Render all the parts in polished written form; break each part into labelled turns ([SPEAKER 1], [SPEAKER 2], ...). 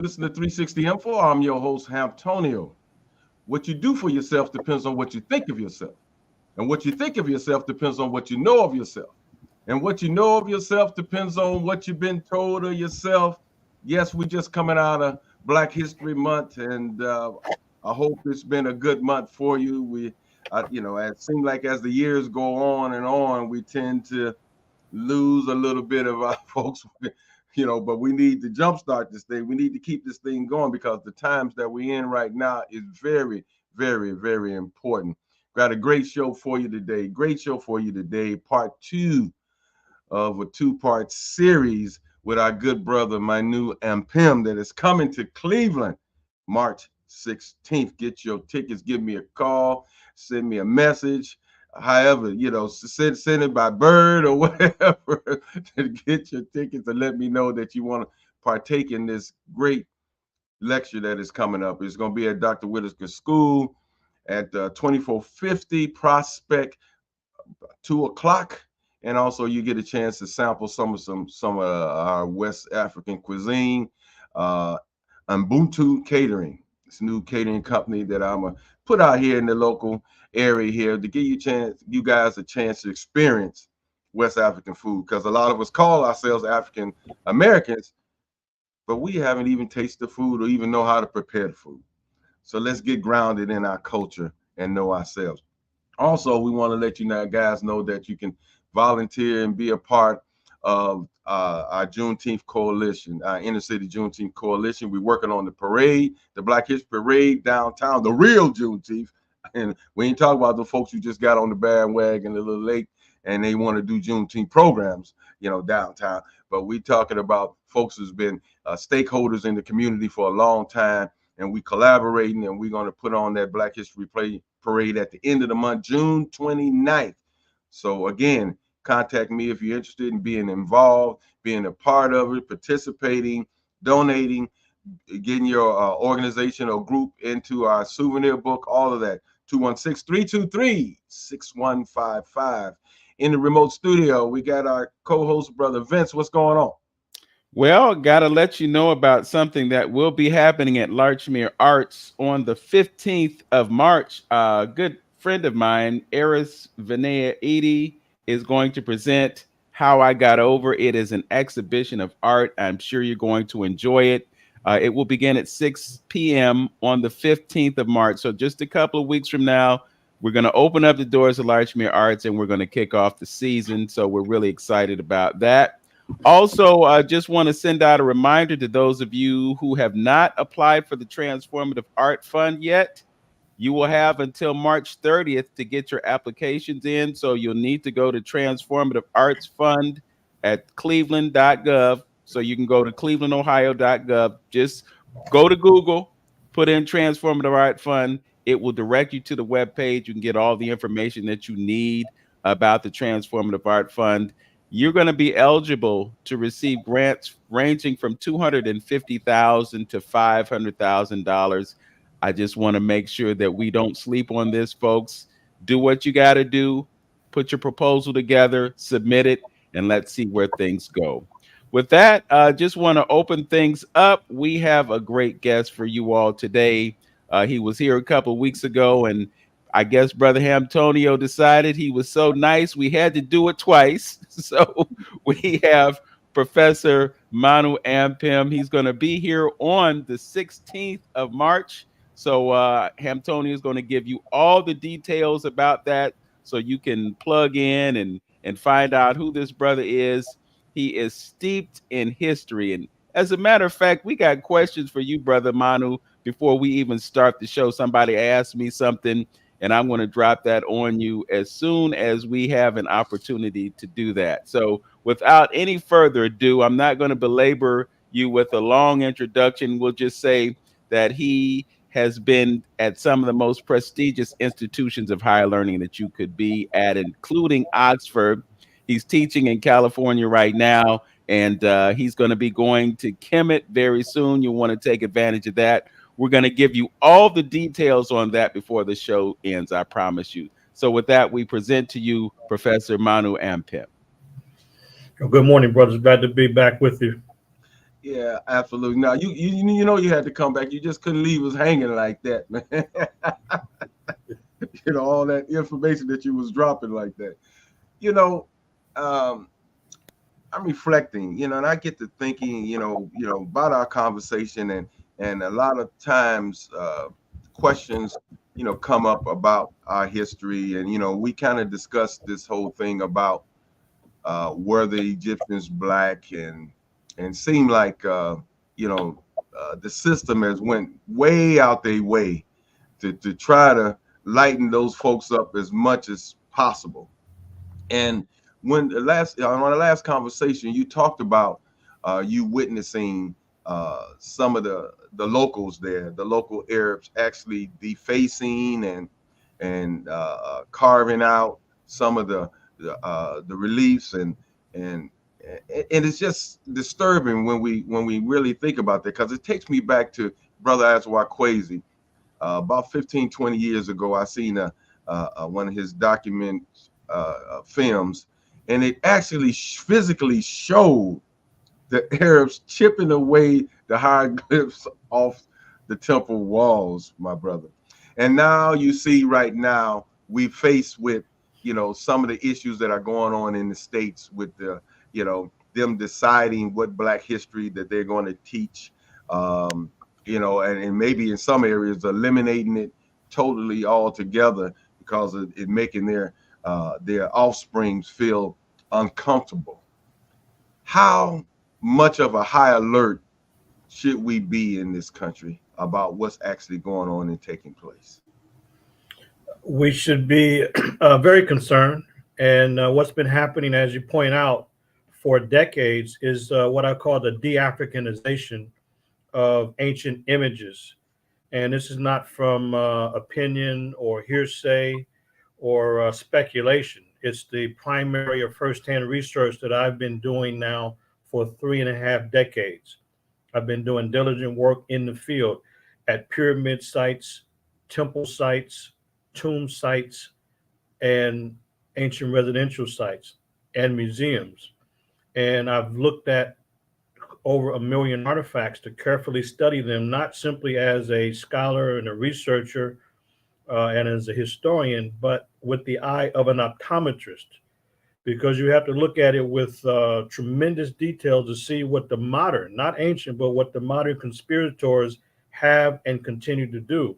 [SPEAKER 1] Listen to 360 Info. I'm your host, Antonio. What you do for yourself depends on what you think of yourself. And what you think of yourself depends on what you know of yourself. And what you know of yourself depends on what you've been told of yourself. Yes, we just coming out of Black History Month, and I hope it's been a good month for you. It seems like as the years go on and on, we tend to lose a little bit of our folks, but we need to jumpstart this thing. We need to keep this thing going because the times that we're in right now is very, very, very important. Got a great show for you today. Great show for you today. Part two of a two-part series with our good brother Manu Ampim that is coming to Cleveland March 16th. Get your tickets. Give me a call. Send me a message. However, send it by bird or whatever to get your tickets and let me know that you want to partake in this great lecture that is coming up. It's going to be at Dr. Whitaker School at 2450 Prospect, 2 o'clock. And also you get a chance to sample some of our West African cuisine. Ubuntu Catering. It's a new catering company that I'm gonna put out here in the local area here to give you guys a chance to experience West African food, because a lot of us call ourselves African Americans, but we haven't even tasted the food or even know how to prepare the food. So let's get grounded in our culture and know ourselves. Also, we want to let you guys know that you can volunteer and be a part of our Juneteenth coalition, our inner city Juneteenth coalition. We're working on the parade, the Black History Parade downtown, the real Juneteenth. And we ain't talking about the folks who just got on the bandwagon a little late and they want to do Juneteenth programs, downtown. But we talking about folks who's been stakeholders in the community for a long time, and we collaborating, and we're going to put on that Black History Parade at the end of the month, June 29th. So again, contact me if you're interested in being involved, being a part of it, participating, donating, getting your organization or group into our souvenir book, all of that. 216-323-6155. In the remote studio, we got our co-host, Brother Vince. What's going on?
[SPEAKER 2] Well, got to let you know about something that will be happening at Larchmere Arts on the 15th of March. A good friend of mine, Eris Vinaya Edie, is going to present How I Got Over. It is an exhibition of art. I'm sure you're going to enjoy it. It will begin at 6 p.m. on the 15th of March. So just a couple of weeks from now, we're going to open up the doors of Larchmere Arts and we're going to kick off the season. So we're really excited about that. Also, I just want to send out a reminder to those of you who have not applied for the Transformative Art Fund yet. You will have until March 30th to get your applications in. So you'll need to go to Transformative Arts Fund at cleveland.gov. So you can go to clevelandohio.gov. Just go to Google, put in Transformative Art Fund. It will direct you to the webpage. You can get all the information that you need about the Transformative Art Fund. You're going to be eligible to receive grants ranging from $250,000 to $500,000. I just want to make sure that we don't sleep on this, folks. Do what you got to do. Put your proposal together, submit it, and let's see where things go. With that, I just want to open things up. We have a great guest for you all today. He was here a couple of weeks ago, and I guess Brother Antonio decided he was so nice we had to do it twice. So we have Professor Manu Ampim. He's going to be here on the 16th of March. So Antonio is going to give you all the details about that so you can plug in and find out who this brother is. He is steeped in history. And as a matter of fact, we got questions for you, Brother Manu, before we even start the show. Somebody asked me something, and I'm going to drop that on you as soon as we have an opportunity to do that. So without any further ado, I'm not going to belabor you with a long introduction. We'll just say that he has been at some of the most prestigious institutions of higher learning that you could be at, including Oxford. He's teaching in California right now, and he's going to be going to Kemet very soon. You'll want to take advantage of that. We're going to give you all the details on that before the show ends, I promise you. So with that, we present to you Professor Manu Ampim.
[SPEAKER 3] Good morning, brothers. Glad to be back with you.
[SPEAKER 1] Yeah, absolutely. Now you know you had to come back. You just couldn't leave us hanging like that, man. You know, all that information that you was dropping like that. You know, um, I'm reflecting, you know, and I get to thinking, about our conversation, and a lot of times questions, come up about our history, and we kind of discussed this whole thing about were the Egyptians black, and seemed like the system has went way out their way to try to lighten those folks up as much as possible. And when on the last conversation, you talked about you witnessing some of the locals there, the local Arabs actually defacing and carving out some of the reliefs, and and it's just disturbing when we really think about that, because it takes me back to Brother Azwa Kwesi. About 15, 20 years ago, I seen one of his document films, and it actually physically showed the Arabs chipping away the hieroglyphs off the temple walls, my brother. And now you see, right now, we face with, some of the issues that are going on in the States with them deciding what Black history that they're going to teach, and maybe in some areas eliminating it totally altogether because of it making their offsprings feel uncomfortable. How much of a high alert should we be in this country about what's actually going on and taking place?
[SPEAKER 3] We should be very concerned. And what's been happening, as you point out, for decades is what I call the de Africanization of ancient images. And this is not from opinion or hearsay or speculation. It's the primary or firsthand research that I've been doing now for 3.5 decades. I've been doing diligent work in the field at pyramid sites, temple sites, tomb sites, and ancient residential sites and museums. And I've looked at over 1 million artifacts to carefully study them, not simply as a scholar and a researcher and as a historian, but with the eye of an optometrist, because you have to look at it with tremendous detail to see what the modern, not ancient, but what the modern conspirators have and continue to do.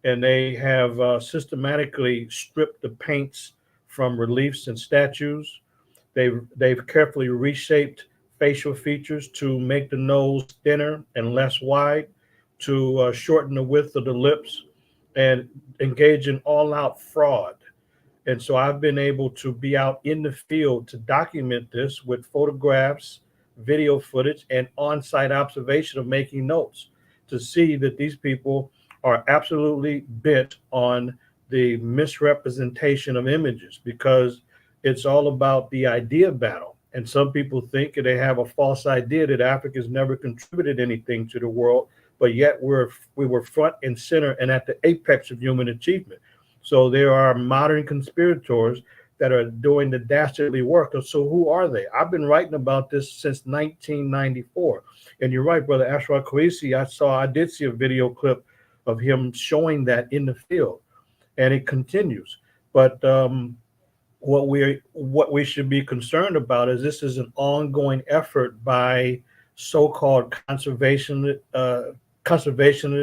[SPEAKER 3] And they have systematically stripped the paints from reliefs and statues. They've carefully reshaped facial features to make the nose thinner and less wide, to shorten the width of the lips, and engage in all-out fraud. And so I've been able to be out in the field to document this with photographs, video footage, and on-site observation of making notes to see that these people are absolutely bent on the misrepresentation of images, because it's all about the idea battle. And some people think that they have a false idea that Africa's never contributed anything to the world, but yet we were front and center and at the apex of human achievement. So there are modern conspirators that are doing the dastardly work. So who are they? I've been writing about this since 1994. And you're right, Brother Ashra Kwesi. I did see a video clip of him showing that in the field, and it continues. But what we should be concerned about is this is an ongoing effort by so-called conservationists,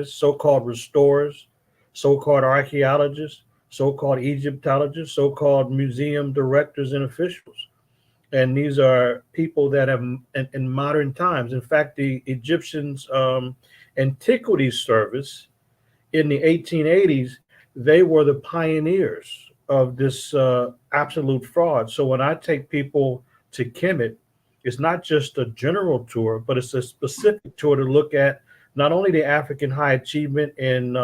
[SPEAKER 3] so-called restorers, so-called archaeologists, so-called Egyptologists, so-called museum directors and officials. And these are people that have, in modern times, in fact, the Egyptians Antiquities Service in the 1880s, they were the pioneers of this absolute fraud. So when I take people to Kemet, it's not just a general tour, but it's a specific tour to look at not only the African high achievement in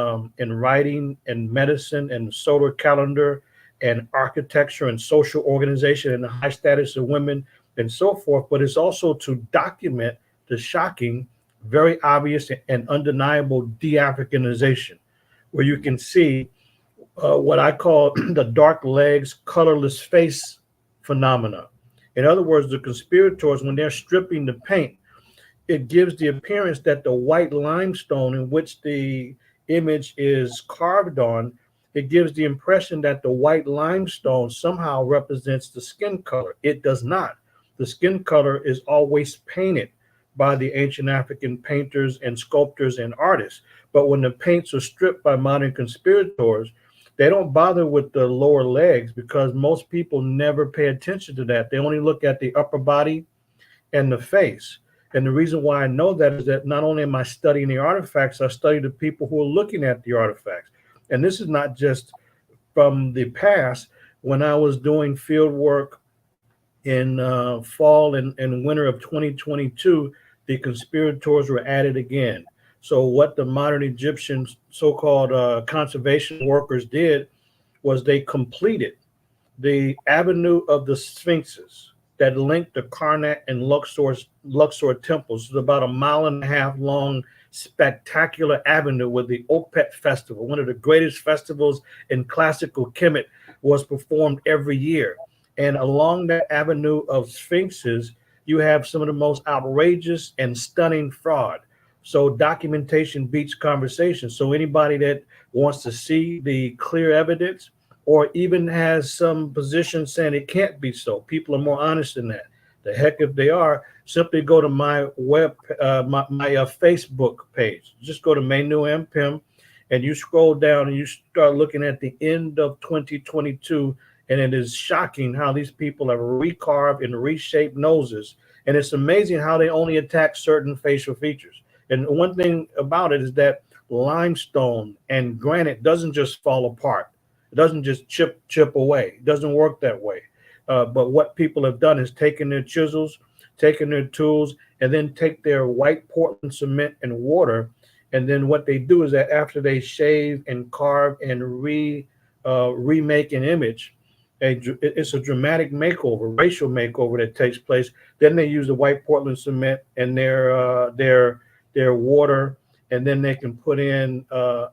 [SPEAKER 3] writing and medicine and the solar calendar and architecture and social organization and the high status of women and so forth, but it's also to document the shocking, very obvious and undeniable de-Africanization, where you can see what I call the dark legs, colorless face phenomena. In other words, the conspirators, when they're stripping the paint, it gives the appearance that the white limestone in which the image is carved on, it gives the impression that the white limestone somehow represents the skin color. It does not. The skin color is always painted by the ancient African painters and sculptors and artists. But when the paints are stripped by modern conspirators, they don't bother with the lower legs because most people never pay attention to that. They only look at the upper body and the face. And the reason why I know that is that not only am I studying the artifacts, I study the people who are looking at the artifacts. And this is not just from the past. When I was doing field work in fall and winter of 2022, the conspirators were added again. So what the modern Egyptian so-called conservation workers did was they completed the avenue of the Sphinxes that linked the Karnak and Luxor temples. It's about a mile and a half long, spectacular avenue where the Opet Festival, one of the greatest festivals in classical Kemet, was performed every year. And along that avenue of Sphinxes, you have some of the most outrageous and stunning fraud. So documentation beats conversation. So anybody that wants to see the clear evidence, or even has some position saying it can't be so, people are more honest than that. The heck if they are, simply go to my Facebook page. Just go to Manu Ampim, and you scroll down and you start looking at the end of 2022, and it is shocking how these people have recarved and reshaped noses. And it's amazing how they only attack certain facial features. And one thing about it is that limestone and granite doesn't just fall apart. It doesn't just chip away. It doesn't work that way. But what people have done is taken their chisels, taken their tools, and then take their white Portland cement and water. And then what they do is that after they shave and carve and remake an image, it's a dramatic makeover, racial makeover that takes place. Then they use the white Portland cement and their water, and then they can put in a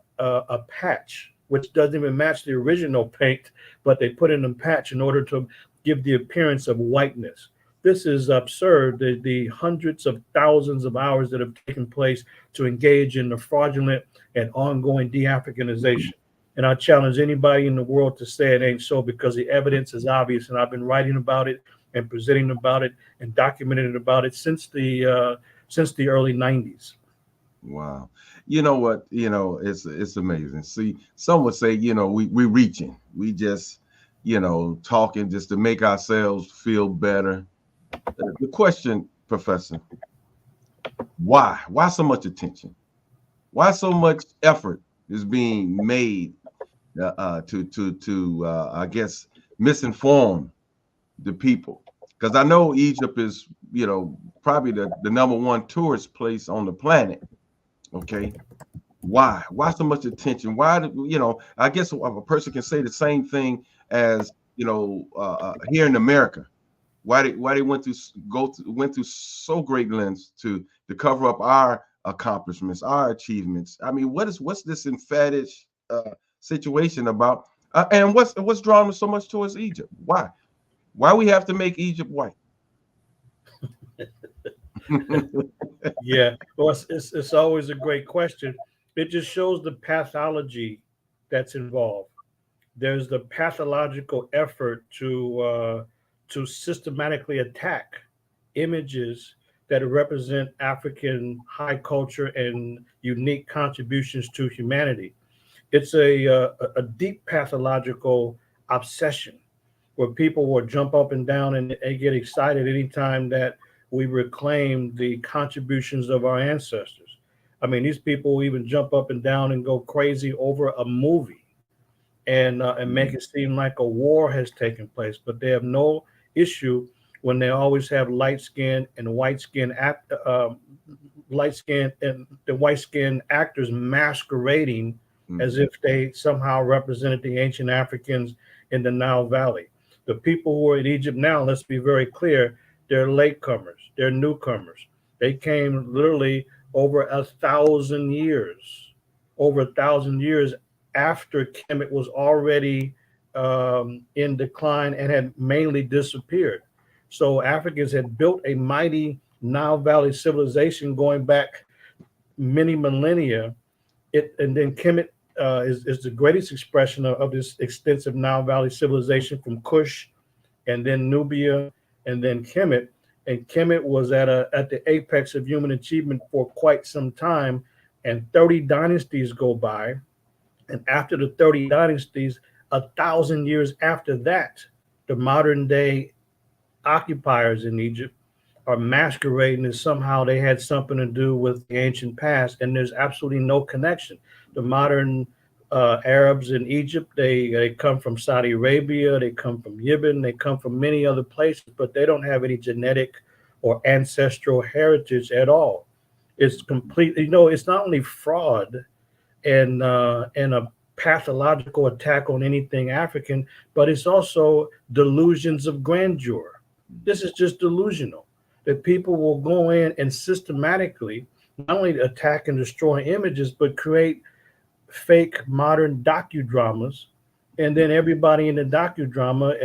[SPEAKER 3] patch, which doesn't even match the original paint, but they put in a patch in order to give the appearance of whiteness. This is absurd. The hundreds of thousands of hours that have taken place to engage in the fraudulent and ongoing de-Africanization. And I challenge anybody in the world to say it ain't so, because the evidence is obvious. And I've been writing about it and presenting about it and documenting about it since the early 90s.
[SPEAKER 1] Wow. You know what? It's amazing. See, some would say, we're reaching. We just, talking just to make ourselves feel better. The question, Professor, why? Why so much attention? Why so much effort is being made to I guess, misinform the people? Because I know Egypt is, probably the number one tourist place on the planet. Okay, why so much attention? Why I guess a person can say the same thing as here in America, why they went through so great lengths to cover up our accomplishments, our achievements. I mean, what's this emphatic situation about, and what's drawing so much towards Egypt? Why we have to make Egypt white?
[SPEAKER 3] Yeah, well, it's always a great question. It just shows the pathology that's involved. There's the pathological effort to systematically attack images that represent African high culture and unique contributions to humanity. It's a deep pathological obsession where people will jump up and down and they get excited anytime that we reclaim the contributions of our ancestors. I mean, these people will even jump up and down and go crazy over a movie and make it seem like a war has taken place, but they have no issue when they always have light skin and white skin actors masquerading as if they somehow represented the ancient Africans in the Nile Valley. The people who are in Egypt now, let's be very clear, they're latecomers, they're newcomers. They came literally over 1,000 years, after Kemet was already in decline and had mainly disappeared. So Africans had built a mighty Nile Valley civilization going back many millennia. And then Kemet is the greatest expression of this extensive Nile Valley civilization from Kush, and then Nubia, and then Kemet. And Kemet was at the apex of human achievement for quite some time, and 30 dynasties go by. And after the 30 dynasties, 1,000 years after that, the modern day occupiers in Egypt are masquerading as somehow they had something to do with the ancient past, and there's absolutely no connection. The modern Arabs in Egypt, they come from Saudi Arabia, they come from Yemen, they come from many other places, but they don't have any genetic or ancestral heritage at all. It's completely, it's not only fraud and a pathological attack on anything African, but it's also delusions of grandeur. This is just delusional, that people will go in and systematically not only attack and destroy images, but create fake modern docudramas. And then everybody in the docudrama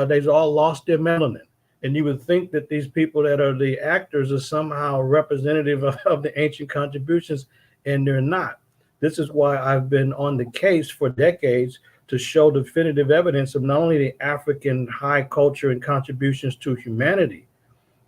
[SPEAKER 3] they've all lost their melanin. And you would think that these people that are the actors are somehow representative of the ancient contributions, and they're not. This is why I've been on the case for decades to show definitive evidence of not only the African high culture and contributions to humanity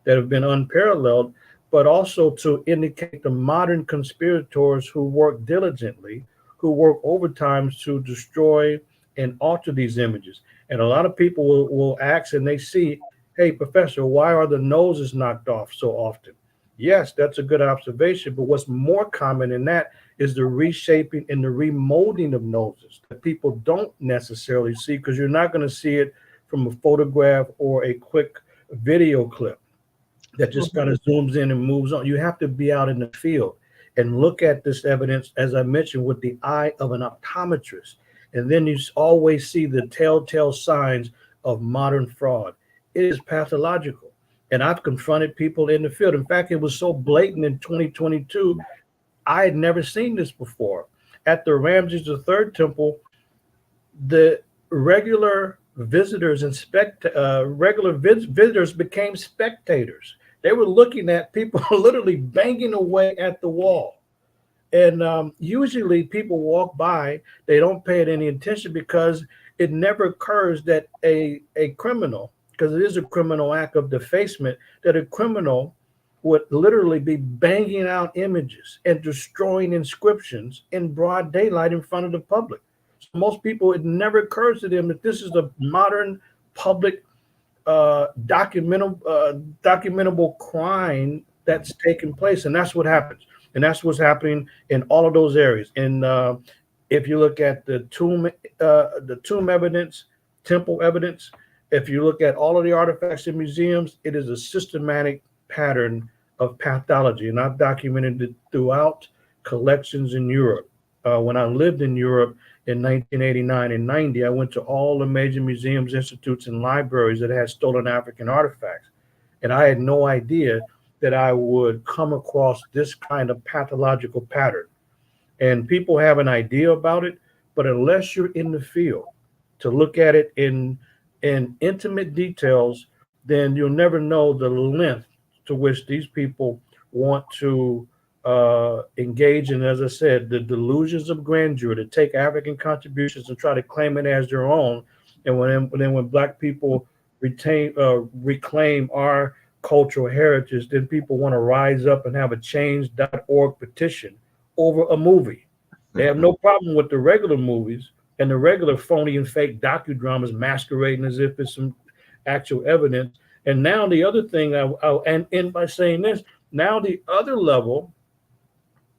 [SPEAKER 3] that have been unparalleled, but also to indicate the modern conspirators who work diligently, who work overtime to destroy and alter these images. And a lot of people will ask, and they see, hey, Professor, why are the noses knocked off so often? Yes, that's a good observation, but what's more common than that is the reshaping and the remolding of noses that people don't necessarily see, because you're not going to see it from a photograph or a quick video clip that just kind of zooms in and moves on. You have to be out in the field and look at this evidence, as I mentioned, with the eye of an optometrist. And then you always see the telltale signs of modern fraud. It is pathological. And I've confronted people in the field. In fact, it was so blatant in 2022, I had never seen this before. At the Ramses III temple, the regular visitors and visitors became spectators. They were looking at people literally banging away at the wall. And usually people walk by, they don't pay it any attention, because it never occurs that a criminal, because it is a criminal act of defacement, that a criminal would literally be banging out images and destroying inscriptions in broad daylight in front of the public. So most people, it never occurs to them that this is a modern public documentable crime that's taken place. And that's what happens. And that's what's happening in all of those areas. And if you look at the tomb evidence, temple evidence, if you look at all of the artifacts in museums, it is a systematic pattern of pathology. And I've documented it throughout collections in Europe. When I lived in Europe in 1989 and 90, I went to all the major museums, institutes, and libraries that had stolen African artifacts. And I had no idea that I would come across this kind of pathological pattern. And people have an idea about it, but unless you're in the field to look at it in intimate details, then you'll never know the length to which these people want to engage in, as I said, the delusions of grandeur, to take African contributions and try to claim it as their own. And when Black people reclaim our cultural heritage, then people want to rise up and have a change.org petition over a movie. They have no problem with the regular movies and the regular phony and fake docudramas masquerading as if it's some actual evidence. And now the other thing, I'll end by saying this, now the other level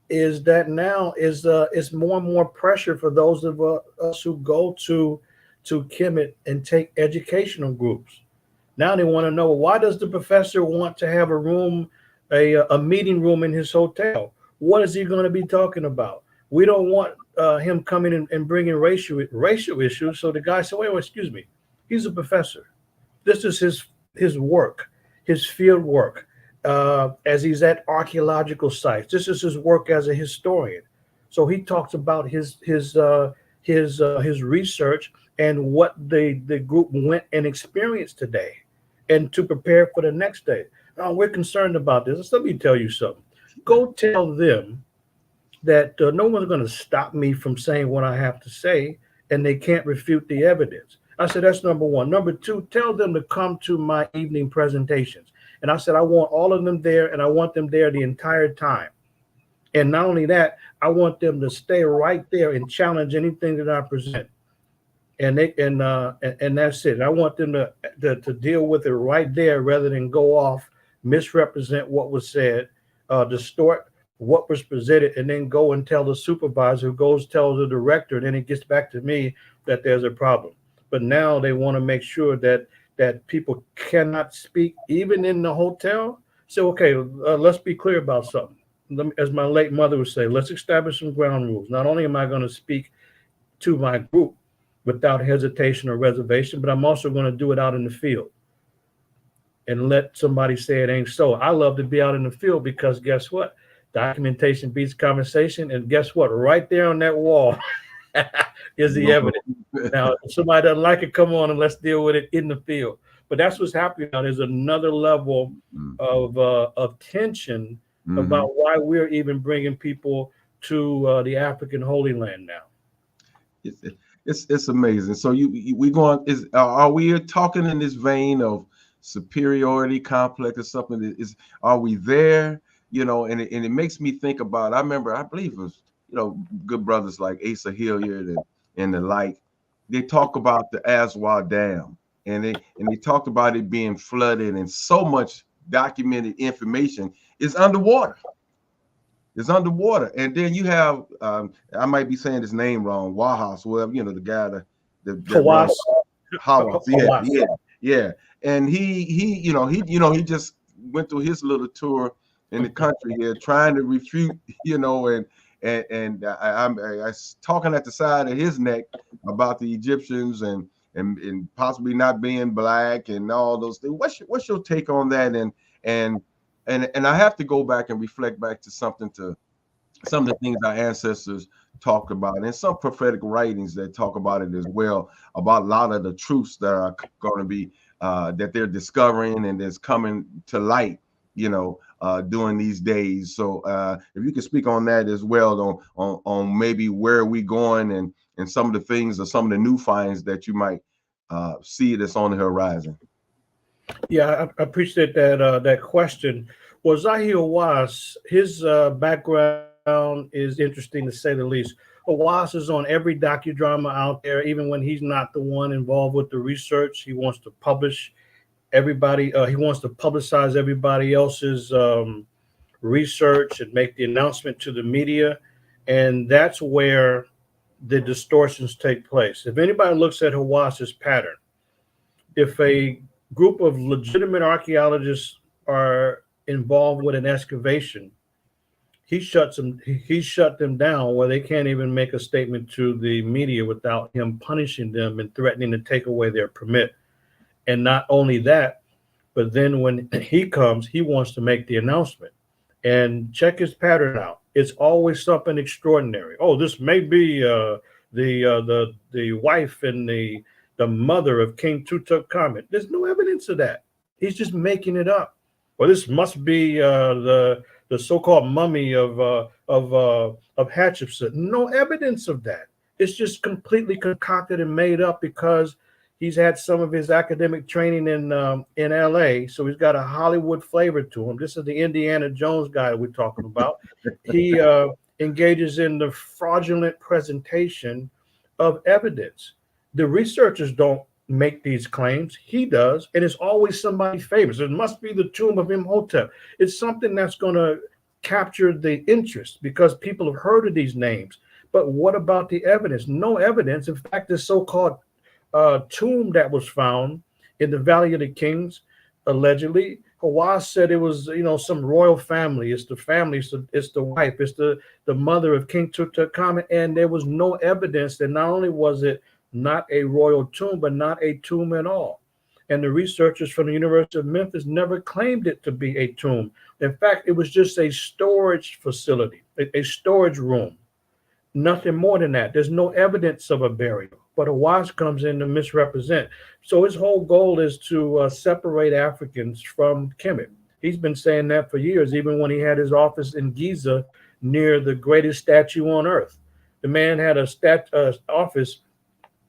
[SPEAKER 3] is that now is more and more pressure for those of us who go to Kemet and take educational groups. Now they want to know, why does the professor want to have a meeting room in his hotel? What is he going to be talking about? We don't want him coming and bringing racial issues. So the guy said, wait, excuse me. He's a professor. This is his work, his field work, as he's at archaeological sites. This is his work as a historian. So he talks about his research and what the group went and experienced today, and to prepare for the next day. Oh, we're concerned about this. Let me tell you something. Go tell them that no one's going to stop me from saying what I have to say, and they can't refute the evidence. I said, that's number one. Number two, tell them to come to my evening presentations. And I said, I want all of them there, and I want them there the entire time. And not only that, I want them to stay right there and challenge anything that I present. And that's it. I want them to deal with it right there rather than go off, misrepresent what was said, distort what was presented, and then go and tell the supervisor, who goes tell the director, and then it gets back to me that there's a problem. But now they want to make sure that people cannot speak even in the hotel. So okay, let's be clear about something. As my late mother would say, let's establish some ground rules. Not only am I going to speak to my group without hesitation or reservation, but I'm also going to do it out in the field and let somebody say it ain't so. I love to be out in the field because guess what? Documentation beats conversation. And guess what? Right there on that wall is the evidence. Now, if somebody doesn't like it, come on and let's deal with it in the field. But that's what's happening now. There's another level of tension about why we're even bringing people to the African Holy Land now.
[SPEAKER 1] It's amazing. So we going are we talking in this vein of superiority complex or something? Are we there? You know, and it makes me think about. I remember, I believe it was, you know, good brothers like Asa Hilliard and the like. They talk about the Aswa Dam, and they talked about it being flooded, and so much documented information is underwater. It's underwater, and then you have I might be saying his name wrong, Wahas, whoever, you know, the guy
[SPEAKER 3] Hawass.
[SPEAKER 1] Hawass, yeah, and he just went through his little tour in the country here, trying to refute, you know, and I talking at the side of his neck about the Egyptians and possibly not being black and all those things. What's your take on that? And I have to go back and reflect back to some of the things our ancestors talked about, and some prophetic writings that talk about it as well, about a lot of the truths that are going to be that they're discovering and that's coming to light, you know, during these days. So if you could speak on that as well, on maybe where are we going and some of the things or some of the new finds that you might see that's on the horizon.
[SPEAKER 3] Yeah, I appreciate that question. Well, Zahir Hawass, his background is interesting to say the least. Hawass is on every docudrama out there, even when he's not the one involved with the research. He wants to publish everybody. He wants to publicize everybody else's research and make the announcement to the media. And that's where the distortions take place. If anybody looks at Hawass's pattern, if a group of legitimate archaeologists are involved with an excavation, he shut them down where they can't even make a statement to the media without him punishing them and threatening to take away their permit. And not only that, but then when he comes, he wants to make the announcement. And check his pattern out. It's always something extraordinary. Oh, this may be the wife and the mother of King Tutankhamun. There's no evidence of that. He's just making it up. Well, this must be the so-called mummy of Hatshepsut. No evidence of that. It's just completely concocted and made up because he's had some of his academic training in LA, so he's got a Hollywood flavor to him. This is the Indiana Jones guy we're talking about. He engages in the fraudulent presentation of evidence. The researchers don't make these claims. He does, and it's always somebody famous. It must be the tomb of Imhotep. It's something that's going to capture the interest because people have heard of these names. But what about the evidence? No evidence. In fact, this so-called tomb that was found in the Valley of the Kings, allegedly, Hawass said it was, you know, some royal family. It's the family, it's the wife, it's the mother of King Tutankhamun, and there was no evidence that not only was it not a royal tomb, but not a tomb at all. And the researchers from the University of Memphis never claimed it to be a tomb. In fact, it was just a storage facility, a storage room. Nothing more than that. There's no evidence of a burial. But Hawass comes in to misrepresent. So his whole goal is to separate Africans from Kemet. He's been saying that for years, even when he had his office in Giza near the greatest statue on earth. The man had a office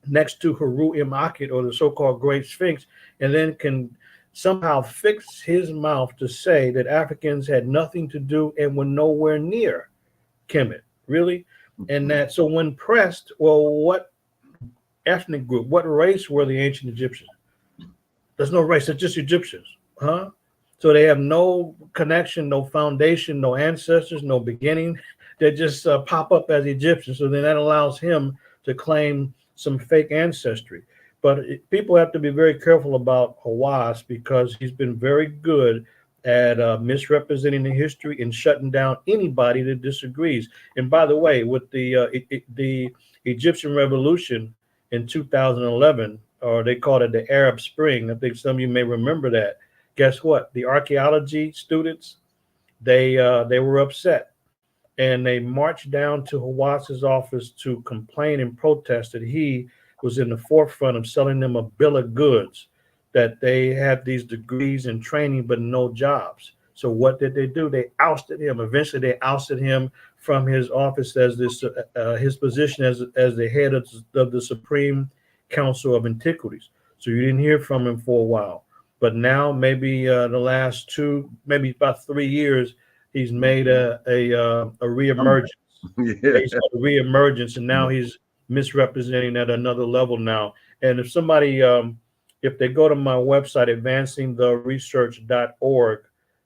[SPEAKER 3] next to Haru Immaculate, or the so-called Great Sphinx, and then can somehow fix his mouth to say that Africans had nothing to do and were nowhere near Kemet. Really? And that, so when pressed, well, what ethnic group, what race were the ancient Egyptians? There's no race, it's just Egyptians. Huh? So they have no connection, no foundation, no ancestors, no beginning. They just pop up as Egyptians. So then that allows him to claim some fake ancestry. But people have to be very careful about Hawass, because he's been very good at misrepresenting the history and shutting down anybody that disagrees. And by the way, with the Egyptian Revolution in 2011, or they called it the Arab Spring, I think some of you may remember that. Guess what? The archaeology students, they were upset, and they marched down to Hawass's office to complain and protest that he was in the forefront of selling them a bill of goods, that they had these degrees and training but no jobs. So what did they do? They ousted him. Eventually, they ousted him from his office as his position as the head of the Supreme Council of Antiquities. So you didn't hear from him for a while. But now, maybe the last maybe about 3 years, he's made a reemergence.
[SPEAKER 1] Yeah.
[SPEAKER 3] He's had a reemergence, and now he's misrepresenting at another level now. And if somebody, if they go to my website, advancingtheresearch.org,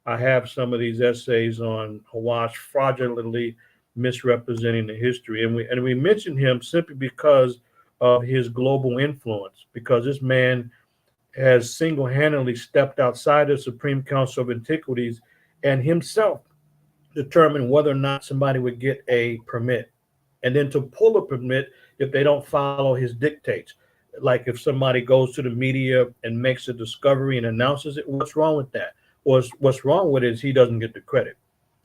[SPEAKER 3] I have some of these essays on Hawass fraudulently misrepresenting the history. And we mention him simply because of his global influence, because this man has single-handedly stepped outside the Supreme Council of Antiquities and himself determined whether or not somebody would get a permit, and then to pull a permit if they don't follow his dictates. Like if somebody goes to the media and makes a discovery and announces it, what's wrong with that? What's wrong with it is he doesn't get the credit.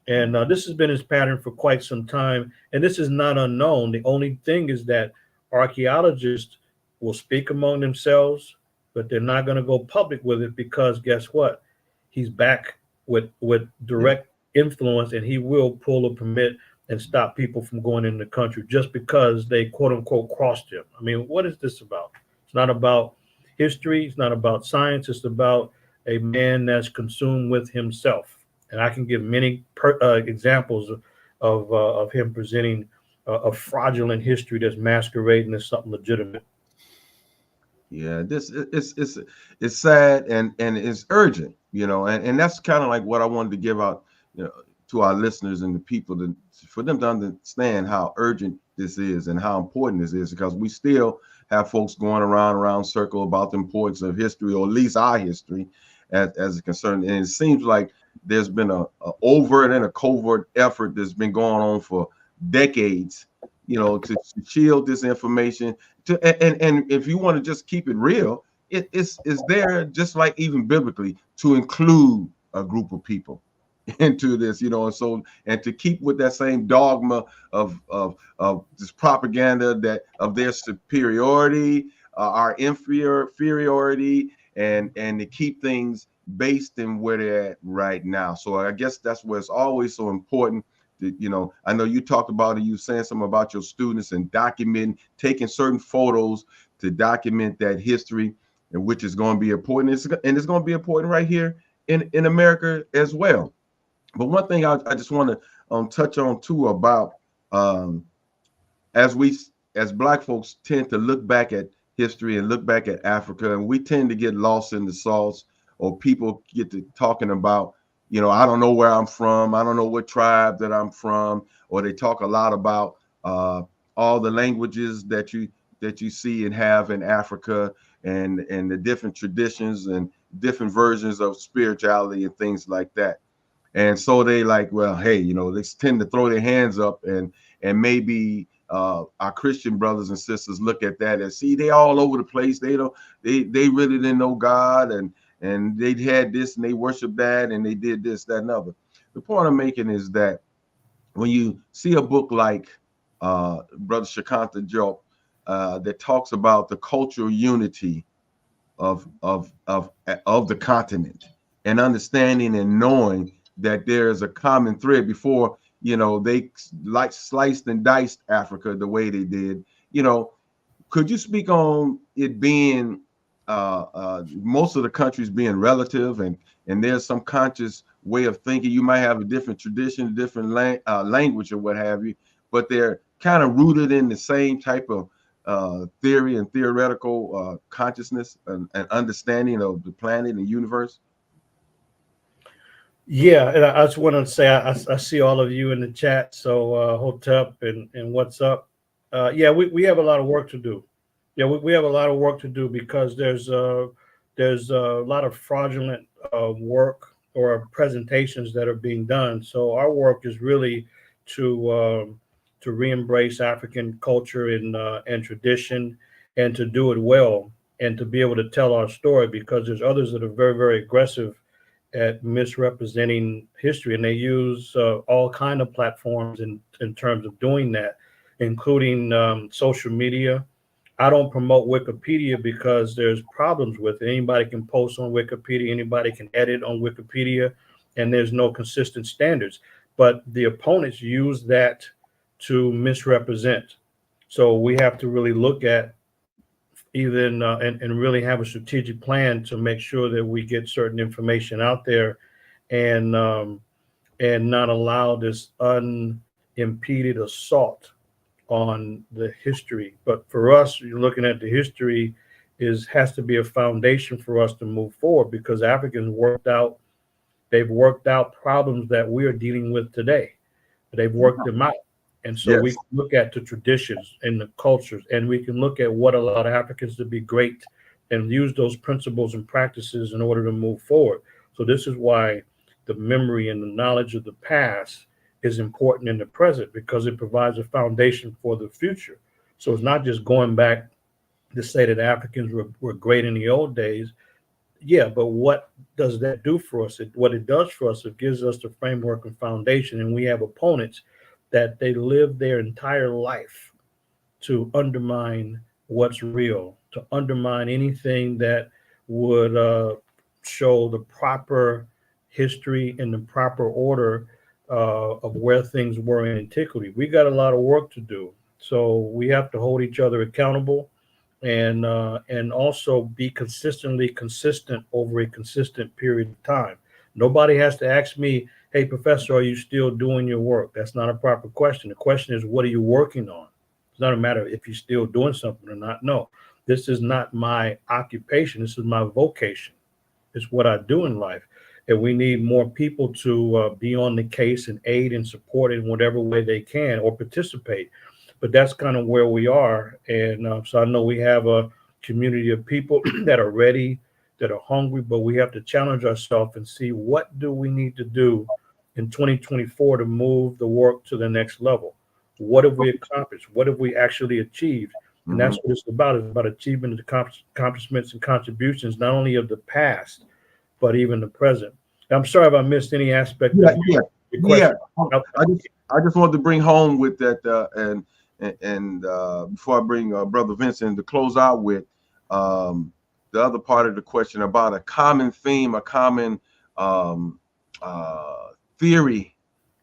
[SPEAKER 3] And this has been his pattern for quite some time. And this is not unknown. The only thing is that archaeologists will speak among themselves, but they're not going to go public with it, because guess what? He's back with direct influence, and he will pull a permit and stop people from going in the country just because they quote unquote crossed him. I mean, what is this about? It's not about history. It's not about science. It's about a man that's consumed with himself. And I can give many examples of him presenting a fraudulent history that's masquerading as something legitimate.
[SPEAKER 1] Yeah, this it's sad and it's urgent, and that's kind of like what I wanted to give out, to our listeners and the people, for them to understand how urgent this is and how important this is, because we still have folks going around circle about the importance of history, or at least our history, as a concern. And it seems like there's been a overt and a covert effort that's been going on for decades, to shield this information. And if you want to just keep it real, it's there, just like even biblically, to include a group of people into this, and to keep with that same dogma of this propaganda that of their superiority, our inferiority, and to keep things based in where they're at right now. So I guess that's where it's always so important. I know you talked about it, you saying something about your students and taking certain photos to document that history, and which is going to be important. And it's going to be important right here in America as well. But one thing I just want to touch on too about as Black folks tend to look back at history and look back at Africa, and we tend to get lost in the sauce, or people get to talking about, I don't know where I'm from, I don't know what tribe that I'm from, or they talk a lot about all the languages that you see and have in Africa, and the different traditions and different versions of spirituality and things like that. And so they like, well, hey, they tend to throw their hands up, and maybe our Christian brothers and sisters look at that and see they all over the place. They really didn't know God, and they had this and they worship that and they did this, that, and other. The point I'm making is that when you see a book like Brother Shakanta Job that talks about the cultural unity of the continent, and understanding and knowing that there's a common thread before, they like sliced and diced Africa the way they did. Could you speak on it being most of the countries being relative, and there's some conscious way of thinking? You might have a different tradition, different language or what have you, but they're kind of rooted in the same type of theory and theoretical consciousness and understanding of the planet and universe.
[SPEAKER 3] Yeah, and I just want to say I see all of you in the chat. So Hotep and what's up? Yeah, we have a lot of work to do. Yeah, we have a lot of work to do because there's a lot of fraudulent work or presentations that are being done. So our work is really to re-embrace African culture and tradition, and to do it well, and to be able to tell our story, because there's others that are very, very aggressive at misrepresenting history, and they use all kind of platforms in terms of doing that, including social media. I don't promote Wikipedia because there's problems with it. Anybody can post on Wikipedia, anybody can edit on Wikipedia, and there's no consistent standards. But the opponents use that to misrepresent. So we have to really look at even and really have a strategic plan to make sure that we get certain information out there, and not allow this unimpeded assault on the history. But for us, you're looking at the history has to be a foundation for us to move forward, because Africans they've worked out problems that we're dealing with today. They've worked them out. And so we
[SPEAKER 1] Yes.
[SPEAKER 3] can look at the traditions and the cultures, and we can look at what allowed Africans to be great and use those principles and practices in order to move forward. So this is why the memory and the knowledge of the past is important in the present, because it provides a foundation for the future. So it's not just going back to say that Africans were great in the old days. Yeah, but what does that do for us? What it does for us, it gives us the framework and foundation. And we have opponents that they live their entire life to undermine what's real, to undermine anything that would show the proper history and the proper order of where things were in antiquity. We got a lot of work to do. So we have to hold each other accountable, and also be consistently consistent over a consistent period of time. Nobody has to ask me, "Hey, professor, are you still doing your work?" That's not a proper question. The question is, what are you working on? It's not a matter if you're still doing something or not. No, this is not my occupation. This is my vocation. It's what I do in life. And we need more people to be on the case and aid and support in whatever way they can, or participate. But that's kind of where we are. And so I know we have a community of people that are ready, that are hungry, but we have to challenge ourselves and see, what do we need to do in 2024 to move the work to the next level? What have we accomplished? What have we actually achieved? And that's what it's about. It's about achieving the accomplishments and contributions, not only of the past, but even the present. I'm sorry if I missed any aspect of your question.
[SPEAKER 1] I just wanted to bring home with that, and before I bring Brother Vincent to close out with the other part of the question about a common theme, a common theory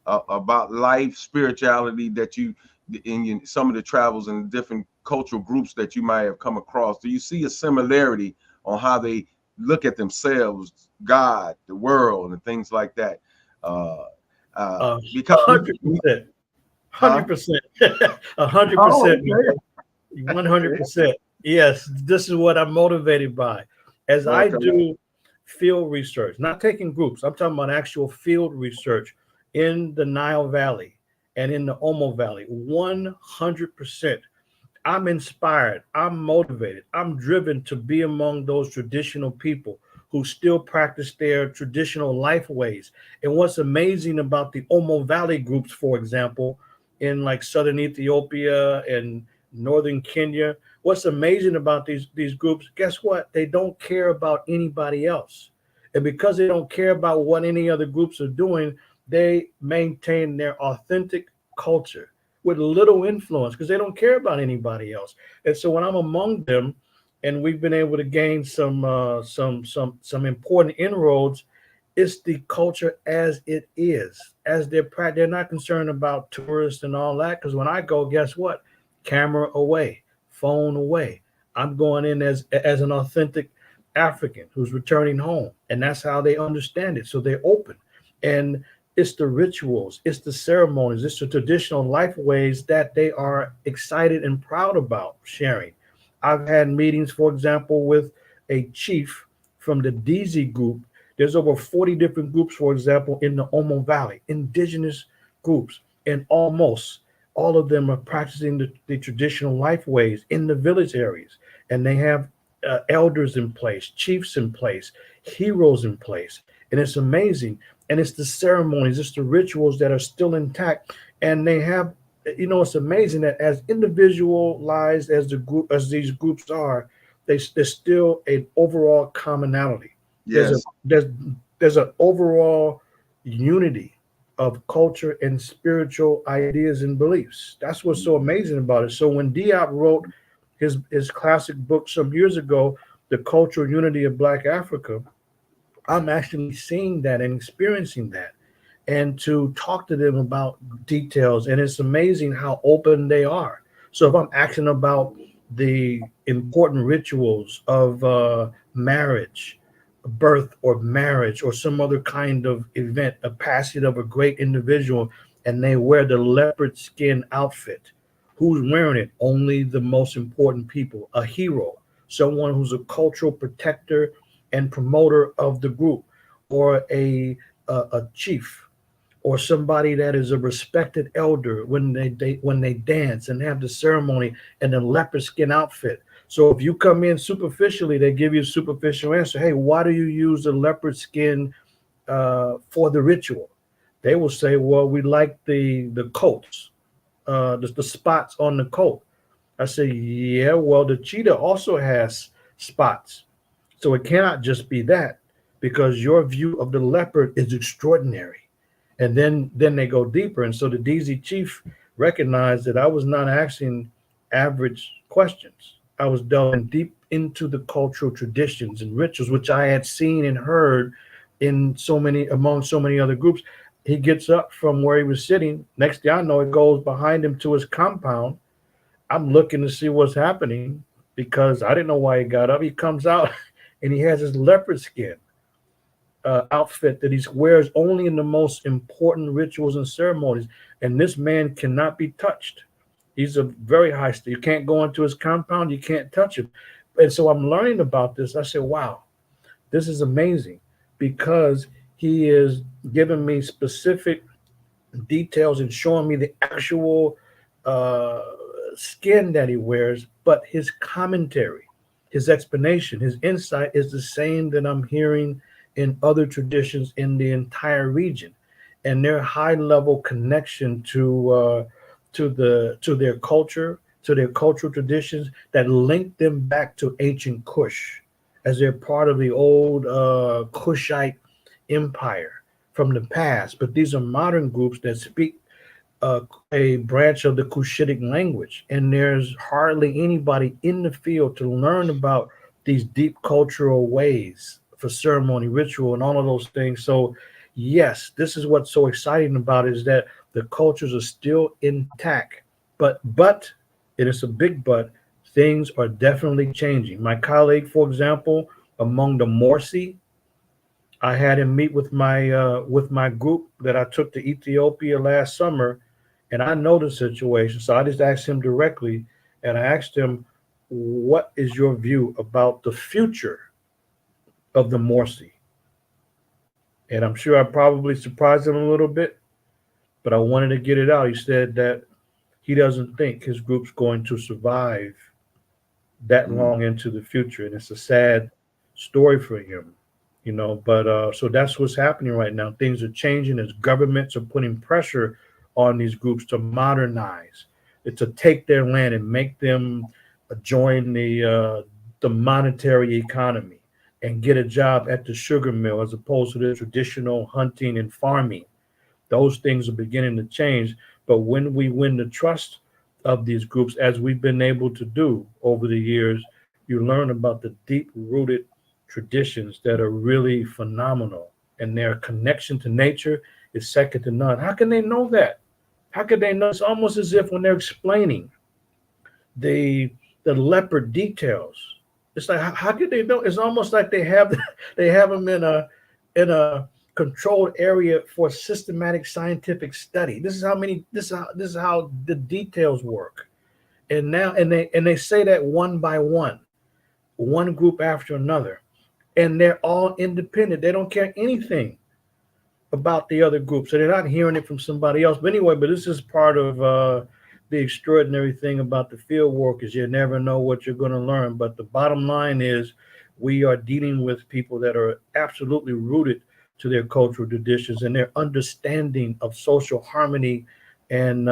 [SPEAKER 1] about life, spirituality, that you in some of the travels and different cultural groups that you might have come across. Do you see a similarity on how they look at themselves, God, the world, and things like that? Because
[SPEAKER 3] 100%, 100%, 100%, 100%. Yes, this is what I'm motivated by. As I do field research, not taking groups, I'm talking about actual field research in the Nile Valley and in the Omo Valley. 100%. I'm inspired. I'm motivated. I'm driven to be among those traditional people who still practice their traditional life ways. And what's amazing about the Omo Valley groups, for example, in like southern Ethiopia and northern Kenya, what's amazing about these groups, guess what? They don't care about anybody else. And because they don't care about what any other groups are doing, they maintain their authentic culture with little influence, because they don't care about anybody else. And so when I'm among them, and we've been able to gain some important inroads, It's the culture as it is, as they're not concerned about tourists and all that. Because when I go, guess what? Camera away, phone away. I'm going in as an authentic African who's returning home, and that's how they understand it. So they're open, and it's the rituals, it's the ceremonies, it's the traditional life ways that they are excited and proud about sharing. I've had meetings, for example, with a chief from the DZ group. There's over 40 different groups, for example, in the Omo Valley, indigenous groups, and almost all of them are practicing the traditional life ways in the village areas. And they have elders in place, chiefs in place, heroes in place. And it's amazing. And it's the ceremonies, it's the rituals that are still intact. And they have, it's amazing that as individualized as the group, as these groups are, there's still an overall commonality. There's a
[SPEAKER 1] Yes.
[SPEAKER 3] there's an overall unity of culture and spiritual ideas and beliefs. That's what's so amazing about it. So when Diop wrote his classic book some years ago, The Cultural Unity of Black Africa, I'm actually seeing that and experiencing that, and to talk to them about details. And it's amazing how open they are. So if I'm asking about the important rituals of marriage, birth or marriage, or some other kind of event, a passing of a great individual, and they wear the leopard skin outfit, who's wearing it? Only the most important people, a hero, someone who's a cultural protector and promoter of the group, or a chief, or somebody that is a respected elder when when they dance and have the ceremony and the leopard skin outfit. So if you come in superficially, they give you a superficial answer. Hey, why do you use the leopard skin for the ritual? They will say, well, we like the coats, the spots on the coat. I say, yeah, well, the cheetah also has spots. So it cannot just be that, because your view of the leopard is extraordinary. And then they go deeper. And so the DZ chief recognized that I was not asking average questions. I was delving deep into the cultural traditions and rituals, which I had seen and heard in among so many other groups. He gets up from where he was sitting. Next thing I know, it goes behind him to his compound. I'm looking to see what's happening because I didn't know why he got up. He comes out and he has his leopard skin outfit that he wears only in the most important rituals and ceremonies. And this man cannot be touched. He's a very high state. You can't go into his compound. You can't touch him. And so I'm learning about this. I said, wow, this is amazing, because he is giving me specific details and showing me the actual uh, skin that he wears, but his commentary, his explanation, his insight is the same that I'm hearing in other traditions in the entire region, and their high level connection to their culture, to their cultural traditions that link them back to ancient Kush, as they're part of the old Kushite empire from the past. But these are modern groups that speak a branch of the Cushitic language, and there's hardly anybody in the field to learn about these deep cultural ways for ceremony, ritual, and all of those things. So, yes, this is what's so exciting about it, is that the cultures are still intact, but it is a big but. Things are definitely changing. My colleague, for example, among the Morsi, I had him meet with my group that I took to Ethiopia last summer, and I know the situation. So I just asked him directly, and I asked him, "What is your view about the future of the Morsi?" And I'm sure I probably surprised him a little bit, but I wanted to get it out. He said that he doesn't think his group's going to survive that
[SPEAKER 1] Mm.
[SPEAKER 3] long into the future, and it's a sad story for him, but so that's what's happening right now. Things are changing as governments are putting pressure on these groups to modernize, to take their land and make them join the monetary economy and get a job at the sugar mill, as opposed to the traditional hunting and farming. Those things are beginning to change. But when we win the trust of these groups, as we've been able to do over the years, you learn about the deep rooted traditions that are really phenomenal. and their connection to nature is second to none. How can they know that? How could they know? It's almost as if when they're explaining the leopard details, it's like how could they know? It's almost like they have them in a controlled area for systematic scientific study. This is how the details work. And now and they say that one by one group after another, and they're all independent. They don't care anything about the other group, so they're not hearing it from somebody else. But anyway, this is part of the extraordinary thing about the field work is you never know what you're going to learn. But the bottom line is we are dealing with people that are absolutely rooted to their cultural traditions and their understanding of social harmony and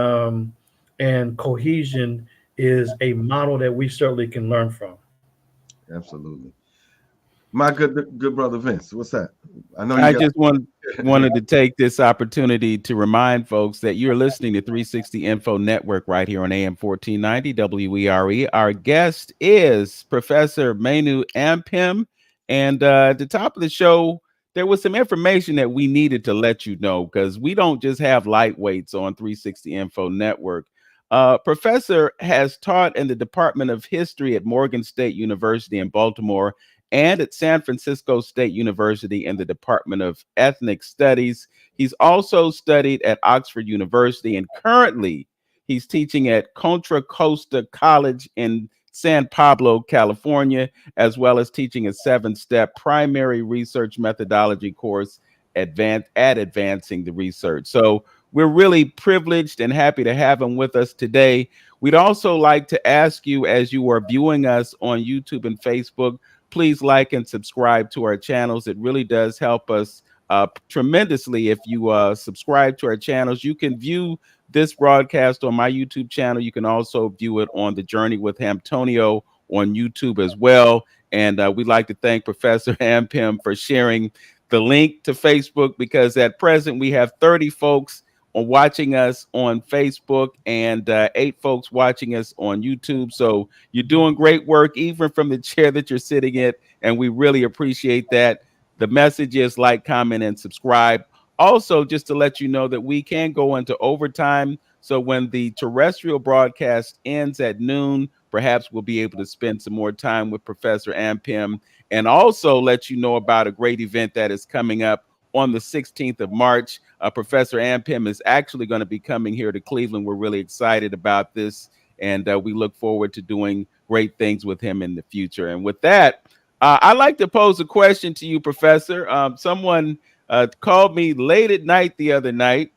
[SPEAKER 3] cohesion is a model that we certainly can learn from.
[SPEAKER 1] Absolutely. My good brother Vince, what's that? I know
[SPEAKER 2] I just wanted to take this opportunity to remind folks that you're listening to 360 Info Network right here on AM 1490 WERE. Our guest is Professor Manu Ampim. And at the top of the show, there was some information that we needed to let you know because we don't just have lightweights on 360 Info Network. Professor has taught in the Department of History at Morgan State University in Baltimore and at San Francisco State University in the Department of Ethnic Studies. He's also studied at Oxford University, and currently he's teaching at Contra Costa College in San Pablo, California, as well as teaching a 7-step primary research methodology course advancing the research. So we're really privileged and happy to have him with us today. We'd also like to ask you, as you are viewing us on YouTube and Facebook, please like and subscribe to our channels. It really does help us tremendously. If you subscribe to our channels, you can view this broadcast on my YouTube channel. You can also view it on The Journey with Hamptonio on YouTube as well. And we'd like to thank Professor Ampim for sharing the link to Facebook, because at present we have 30 folks watching us on Facebook and 8 folks watching us on YouTube. So you're doing great work, even from the chair that you're sitting in, and we really appreciate that. The message is like, comment, and subscribe. Also, just to let you know that we can go into overtime. So when the terrestrial broadcast ends at noon, perhaps we'll be able to spend some more time with Professor Ampim, and also let you know about a great event that is coming up on the 16th of March. Professor Ampim is actually going to be coming here to Cleveland. We're really excited about this, and we look forward to doing great things with him in the future. And with that, I'd like to pose a question to you, Professor. Someone called me late at night the other night,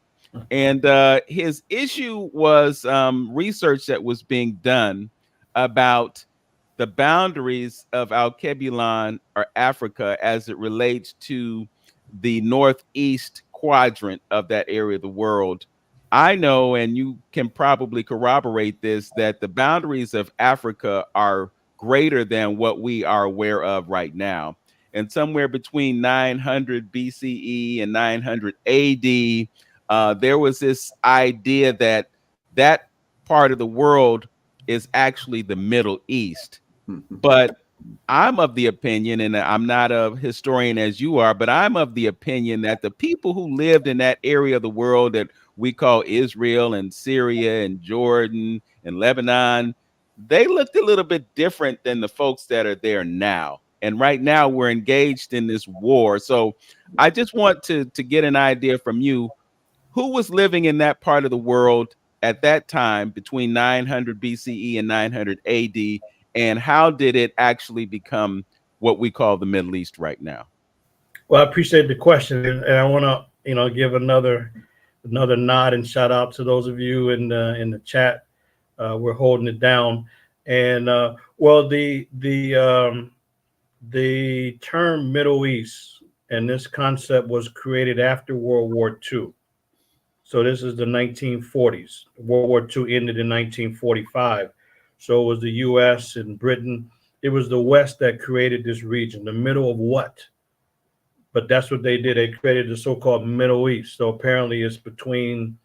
[SPEAKER 2] and his issue was research that was being done about the boundaries of Alkebulan, or Africa, as it relates to the northeast quadrant of that area of the world. I know, and you can probably corroborate this, that the boundaries of Africa are greater than what we are aware of right now. And somewhere between 900 BCE and 900 AD, there was this idea that that part of the world is actually the Middle East. But I'm of the opinion, and I'm not a historian as you are, but I'm of the opinion that the people who lived in that area of the world that we call Israel and Syria and Jordan and Lebanon, they looked a little bit different than the folks that are there now. And right now we're engaged in this war. So I just want to get an idea from you, who was living in that part of the world at that time between 900 BCE and 900 AD, and how did it actually become what we call the Middle East right now?
[SPEAKER 3] Well, I appreciate the question, and I want to, give another nod and shout out to those of you in the chat. We're holding it down, and well, the term Middle East and this concept was created after World War II. So this is the 1940s. World War II ended in 1945. So it was the U.S. and Britain. It was the West that created this region, the middle of what? But that's what they did. They created the so-called Middle East. So apparently it's between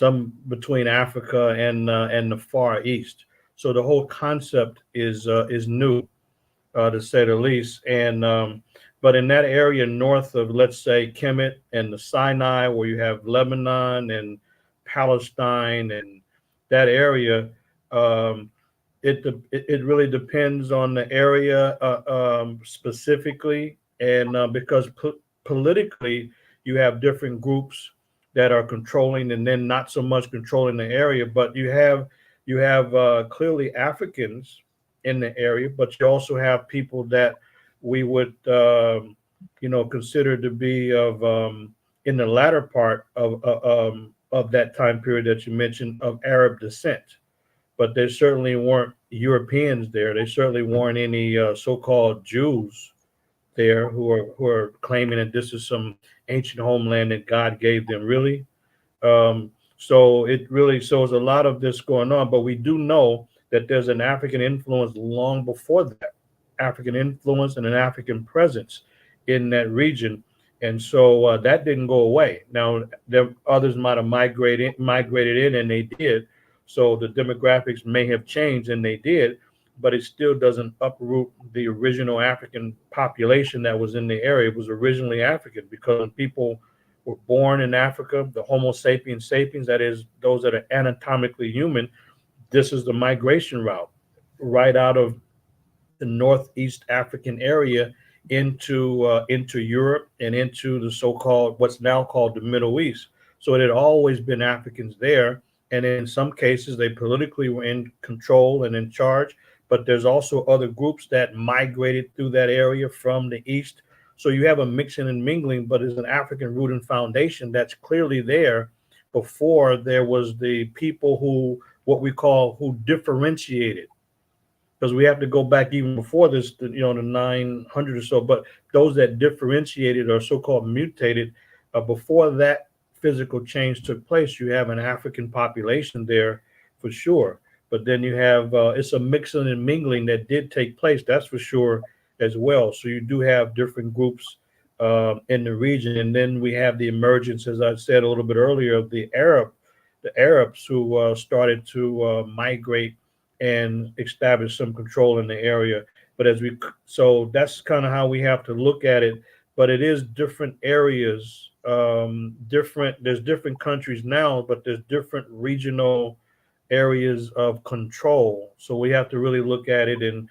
[SPEAKER 3] Africa and the Far East. So the whole concept is new, to say the least. And But in that area north of, let's say, Kemet and the Sinai, where you have Lebanon and Palestine and that area, um, it really depends on the area specifically, and because politically you have different groups that are controlling and then not so much controlling the area, but you have clearly Africans in the area, but you also have people that we would consider to be of in the latter part of that time period that you mentioned, of Arab descent. But there certainly weren't Europeans there. There certainly weren't any so-called Jews there who are claiming that this is some ancient homeland that God gave them. Really, so it really shows a lot of this going on. But we do know that there's an African influence long before that, African influence and an African presence in that region. And so that didn't go away. Now, there others might have migrated in, and they did. So the demographics may have changed, and they did, but it still doesn't uproot the original African population that was in the area. It was originally African because when people were born in Africa, the Homo sapiens sapiens, that is, those that are anatomically human, this is the migration route right out of the northeast African area into Europe and into the so-called, what's now called, the Middle East. So it had always been Africans there, and in some cases they politically were in control and in charge. But there's also other groups that migrated through that area from the east. So you have a mixing and mingling, but it's an African root and foundation that's clearly there before there was the people who, what we call, who differentiated, because we have to go back even before this, the 900 or so. But those that differentiated or so-called mutated, before that physical change took place, you have an African population there for sure. But then you have it's a mixing and mingling that did take place, that's for sure, as well. So you do have different groups in the region, and then we have the emergence, as I said a little bit earlier, of the Arabs who started to migrate and establish some control in the area. But so that's kind of how we have to look at it. But it is different areas, there's different countries now, but there's different regional areas of control. So we have to really look at it in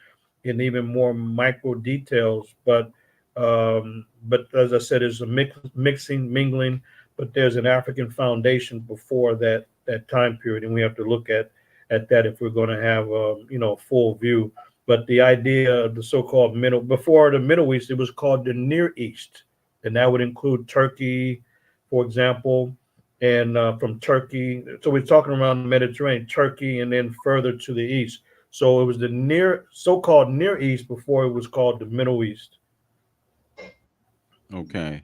[SPEAKER 3] even more micro details. But as I said, there's a mixing, mingling, but there's an African foundation before that time period, and we have to look at that if we're going to have a full view. But the idea of the so-called before the Middle East, it was called the Near East, and that would include Turkey, for example, and from Turkey. So we're talking around the Mediterranean, Turkey, and then further to the east. So it was the so-called Near East before it was called the Middle East.
[SPEAKER 2] Okay.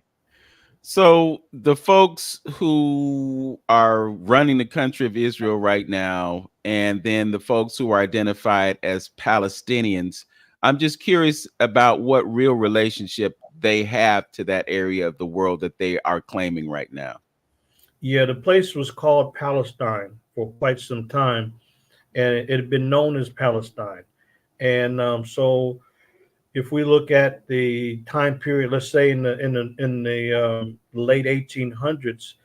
[SPEAKER 2] So the folks who are running the country of Israel right now, and then the folks who are identified as Palestinians, I'm just curious about what real relationship they have to that area of the world that they are claiming right now.
[SPEAKER 3] Yeah, the place was called Palestine for quite some time, and it had been known as Palestine. And so if we look at the time period, let's say in the late 1800s,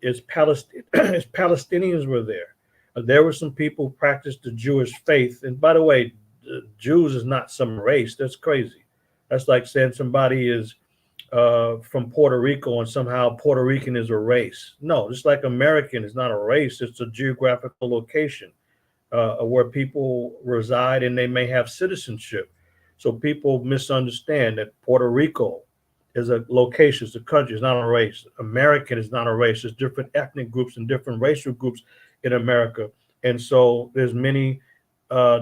[SPEAKER 3] is Palestinians were there. There were some people who practiced the Jewish faith. And by the way, Jews is not some race. That's crazy. That's like saying somebody is from Puerto Rico and somehow Puerto Rican is a race. No, just like American is not a race. It's a geographical location where people reside, and they may have citizenship. So people misunderstand that Puerto Rico is a location, it's a country, it's not a race. American is not a race. There's different ethnic groups and different racial groups in America. And so there's many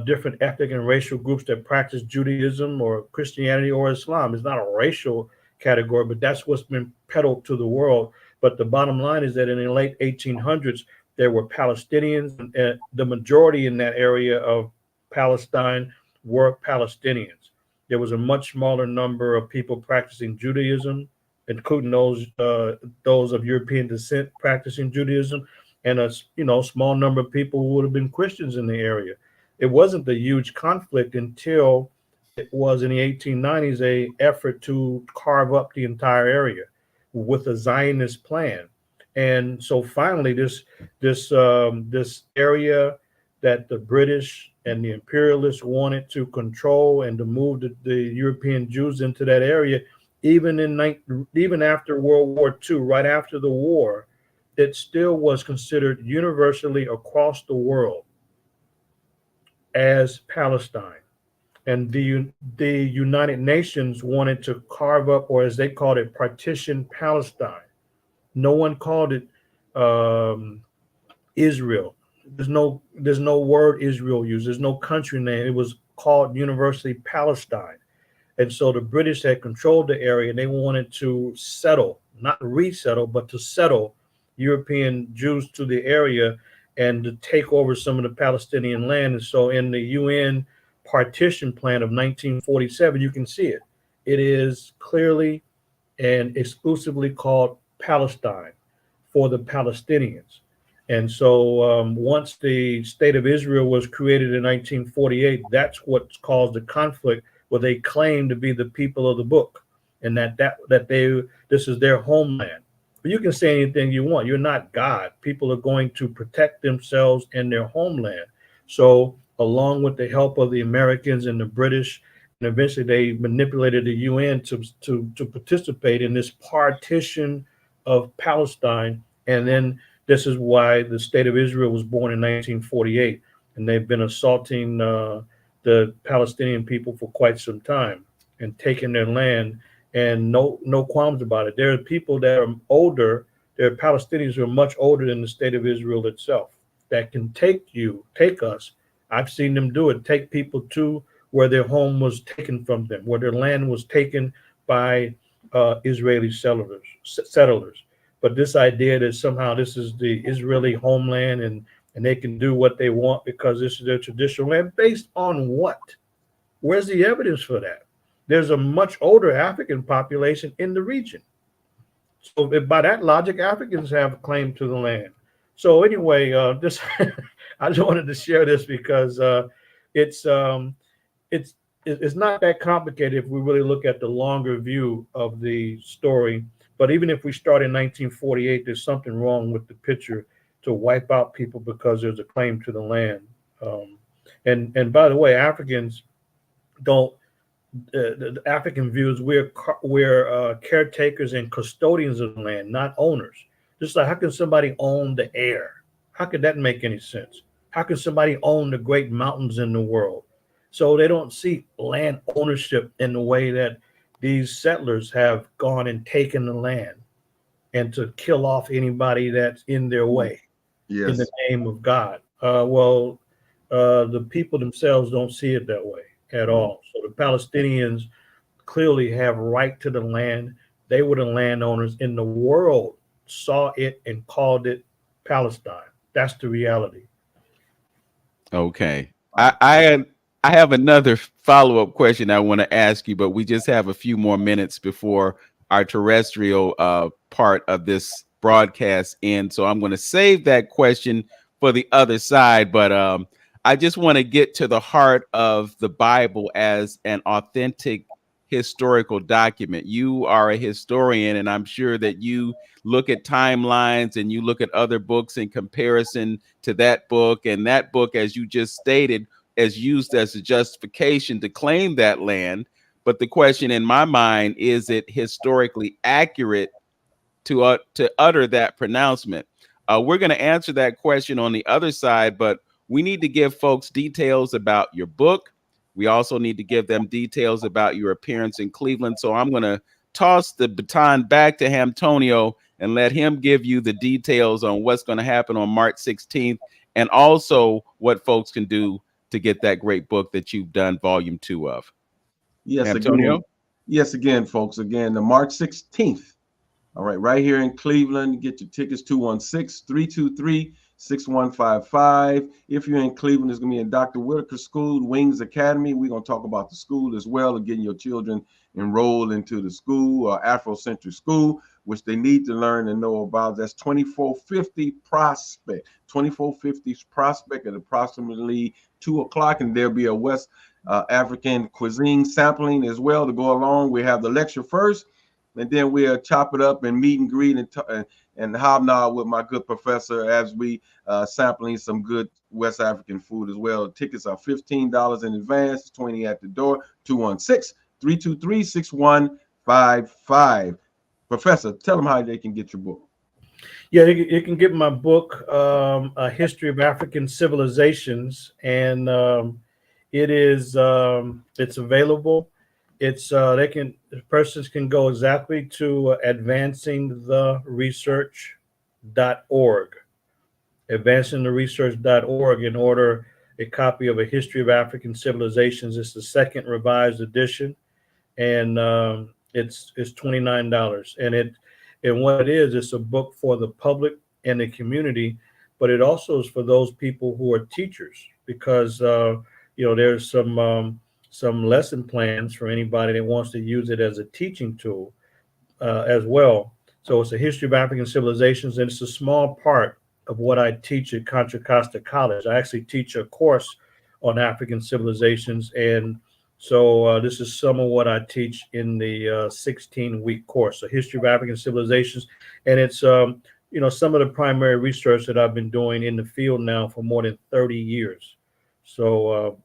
[SPEAKER 3] different ethnic and racial groups that practice Judaism or Christianity or Islam. It's not a racial category, but that's what's been peddled to the world. But the bottom line is that in the late 1800s, there were Palestinians, and the majority in that area of Palestine were Palestinians. There was a much smaller number of people practicing Judaism, including those of European descent practicing Judaism, and a small number of people who would have been Christians in the area. It wasn't a huge conflict until it was in the 1890s a effort to carve up the entire area with a Zionist plan. And so finally, this area that the British and the imperialists wanted to control and to move the European Jews into that area, even after World War II, right after the war, it still was considered universally across the world as Palestine. And the United Nations wanted to carve up, or as they called it, partition Palestine. No one called it Israel. There's no word Israel used. There's no country name. It was called universally Palestine. And so the British had controlled the area, and they wanted to settle, not resettle, but to settle European Jews to the area and to take over some of the Palestinian land. And so in the UN partition plan of 1947, you can see it. It is clearly and exclusively called Palestine for the Palestinians. And so once the state of Israel was created in 1948, that's what caused the conflict, where they claim to be the people of the book, and that this is their homeland. But you can say anything you want. You're not God. People are going to protect themselves and their homeland. So along with the help of the Americans and the British, and eventually they manipulated the UN to participate in this partition of Palestine. And then this is why the state of Israel was born in 1948, and they've been assaulting the Palestinian people for quite some time and taking their land, and no qualms about it. There are people that are older. There are Palestinians who are much older than the state of Israel itself that can take us. I've seen them do it, take people to where their home was taken from them, where their land was taken by Israeli settlers. But this idea that somehow this is the Israeli homeland and they can do what they want because this is their traditional land, based on what? Where's the evidence for that? There's a much older African population in the region. So by that logic, Africans have a claim to the land. So anyway, this I just wanted to share this because it's not that complicated if we really look at the longer view of the story. But even if we start in 1948, there's something wrong with the picture to wipe out people because there's a claim to the land. And by the way, Africans don't. The African view is we're caretakers and custodians of the land, not owners. Just like, how can somebody own the air? How could that make any sense? How can somebody own the great mountains in the world? So they don't see land ownership in the way that these settlers have gone and taken the land and to kill off anybody that's in their way. Yes. In the name of God. The people themselves don't see it that way at all. So the Palestinians clearly have right to the land. They were the landowners in the world, saw it and called it Palestine. That's the reality.
[SPEAKER 2] Okay. I have another follow-up question I want to ask you, but we just have a few more minutes before our terrestrial part of this broadcast ends. So I'm going to save that question for the other side. But I just want to get to the heart of the Bible as an authentic historical document. You are a historian, and I'm sure that you look at timelines and you look at other books in comparison to that book, and that book, as you just stated, is used as a justification to claim that land. But the question in my mind, is it historically accurate to utter that pronouncement? We're going to answer that question on the other side, but we need to give folks details about your book. We also need to give them details about your appearance in Cleveland. So I'm going to toss the baton back to Antonio and let him give you the details on what's going to happen on March 16th, and also what folks can do to get that great book that you've done volume 2 of.
[SPEAKER 1] Yes,
[SPEAKER 2] Antonio?
[SPEAKER 1] Again, folks, the March 16th. All right, right here in Cleveland. Get your tickets, 216-323 6155. If you're in Cleveland, it's going to be in Dr. Whitaker School, Wings Academy. We're going to talk about the school as well and getting your children enrolled into the school, Afrocentric school, which they need to learn and know about. That's 2450 Prospect. 2450 Prospect at approximately 2 o'clock, and there'll be a West African cuisine sampling as well to go along. We have the lecture first, and then we'll chop it up and meet and greet and hobnob with my good professor as we sampling some good West African food as well. Tickets are $15 in advance, 20 at the door. 216-323-6155. Professor, tell them how they can get your book.
[SPEAKER 3] Yeah, you can get my book, A History of African Civilizations, and it's available. Persons can go exactly to advancingtheresearch.org, advancingtheresearch.org, and order a copy of A History of African Civilizations. It's the second revised edition, and it's $29. And what it is, it's a book for the public and the community, but it also is for those people who are teachers, because there's some lesson plans for anybody that wants to use it as a teaching tool as well. So it's a history of African civilizations, and it's a small part of what I teach at Contra Costa College. I actually teach a course on African civilizations, and so this is some of what I teach in the 16-week course, a history of African civilizations. And it's, some of the primary research that I've been doing in the field now for more than 30 years. So,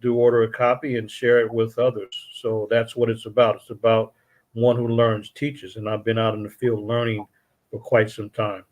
[SPEAKER 3] do order a copy and share it with others. So that's what it's about. It's about one who learns, teaches. And I've been out in the field learning for quite some time.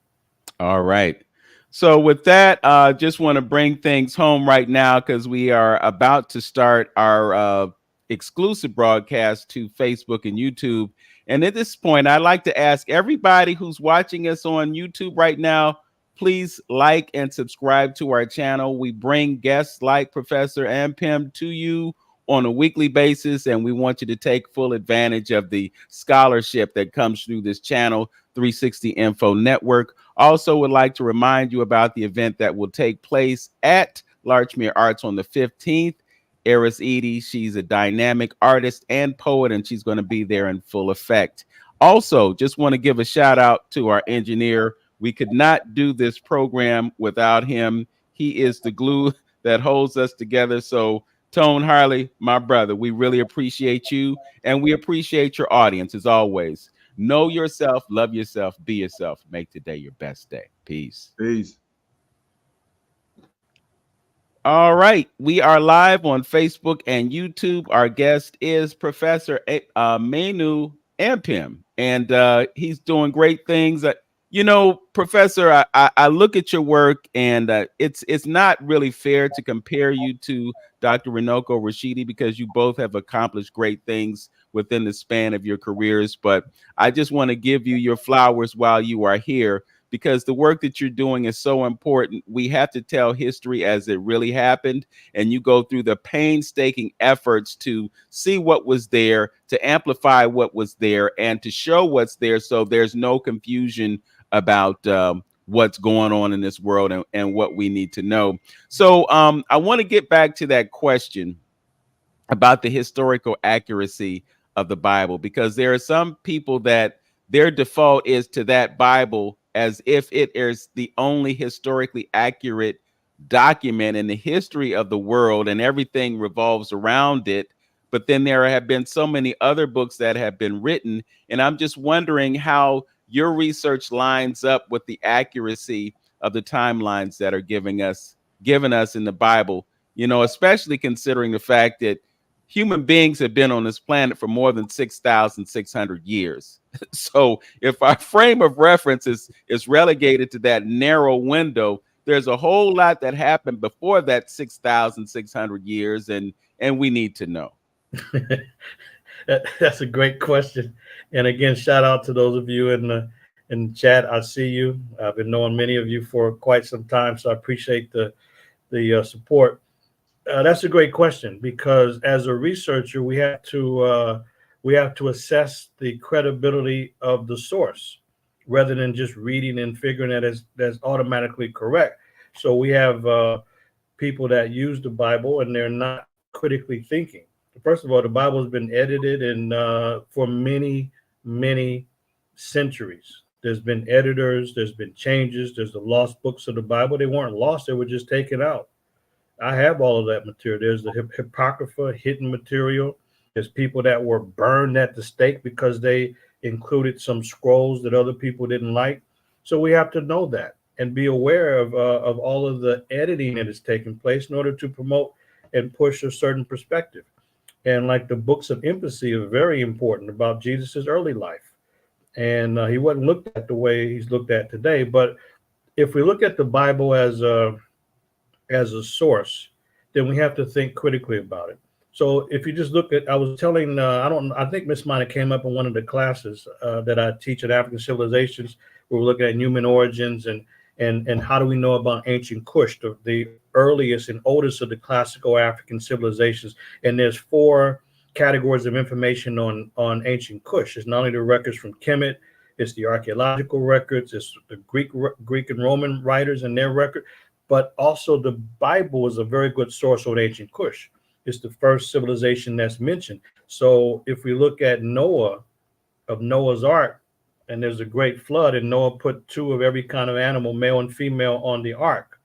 [SPEAKER 2] All right. So with that, just want to bring things home right now, because we are about to start our exclusive broadcast to Facebook and YouTube. And at this point, I'd like to ask everybody who's watching us on YouTube right now, please like and subscribe to our channel. We bring guests like Professor Ampim to you on a weekly basis, and we want you to take full advantage of the scholarship that comes through this channel, 360 Info Network. Also would like to remind you about the event that will take place at Larchmere Arts on the 15th. Eris Edie, she's a dynamic artist and poet, and she's going to be there in full effect. Also, just want to give a shout out to our engineer. We could not do this program without him. He is the glue that holds us together. So Tone Harley, my brother, we really appreciate you, and we appreciate your audience as always. Know yourself, love yourself, be yourself. Make today your best day. Peace.
[SPEAKER 1] Peace.
[SPEAKER 2] All right. We are live on Facebook and YouTube. Our guest is Professor Manu Ampim, and he's doing great things. Professor, I look at your work, and it's not really fair to compare you to Dr. Runoko Rashidi, because you both have accomplished great things within the span of your careers. But I just want to give you your flowers while you are here, because the work that you're doing is so important. We have to tell history as it really happened, and you go through the painstaking efforts to see what was there, to amplify what was there, and to show what's there, so there's no confusion about what's going on in this world and what we need to know. So I want to get back to that question about the historical accuracy of the Bible, because there are some people that their default is to that Bible as if it is the only historically accurate document in the history of the world, and everything revolves around it. But then there have been so many other books that have been written, and I'm just wondering how your research lines up with the accuracy of the timelines that are given us in the Bible, especially considering the fact that human beings have been on this planet for more than 6,600 years. So if our frame of reference is relegated to that narrow window, there's a whole lot that happened before that 6,600 years, and we need to know.
[SPEAKER 3] That's a great question. And again, shout out to those of you in the chat. I see you. I've been knowing many of you for quite some time, so I appreciate the support. That's a great question, because as a researcher, we have to assess the credibility of the source. rather than just reading and figuring that that's automatically correct. So we have people that use the Bible and they're not critically thinking. First of all, the Bible has been edited and for many centuries. There's been editors, there's been changes, there's the lost books of the Bible. They weren't lost, they were just taken out. I have all of that material. There's the Apocrypha, hidden material. There's people that were burned at the stake because they included some scrolls that other people didn't like. So we have to know that and be aware of all of the editing that is taking place in order to promote and push a certain perspective. And like the books of empathy are very important about Jesus's early life. And he wasn't looked at the way he's looked at today. But if we look at the Bible as a source, then we have to think critically about it. So if you just look at, I was telling, I think Miss Mina came up in one of the classes that I teach at African Civilizations. We were looking at human origins and how do we know about ancient Kush, the earliest and oldest of the classical African civilizations. And there's 4 categories of information on ancient Kush. It's not only the records from Kemet, it's the archaeological records, it's the Greek and Roman writers and their record, but also the Bible is a very good source on ancient Kush. It's the first civilization that's mentioned. So if we look at Noah, of Noah's Ark, and there's a great flood, and Noah put 2 of every kind of animal, male and female, on the ark.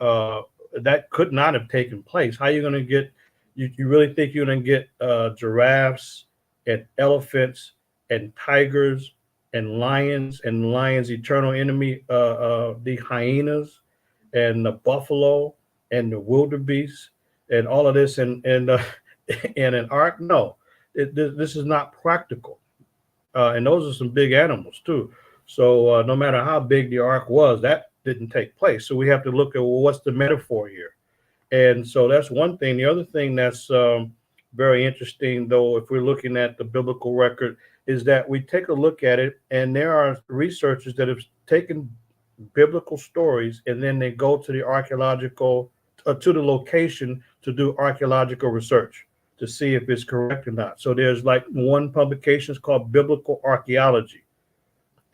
[SPEAKER 3] That could not have taken place. How are you going to get, you really think you're going to get giraffes and elephants and tigers and lions eternal enemy, the hyenas and the buffalo and the wildebeest and all of this and and an ark? No, this is not practical. And those are some big animals too. So no matter how big the ark was, that didn't take place. So we have to look at, well, what's the metaphor here? And so that's one thing. The other thing that's very interesting, though, if we're looking at the biblical record, is that we take a look at it, and there are researchers that have taken biblical stories and then they go to the archaeological, to the location to do archaeological research to see if it's correct or not. So there's like one publication is called Biblical Archaeology.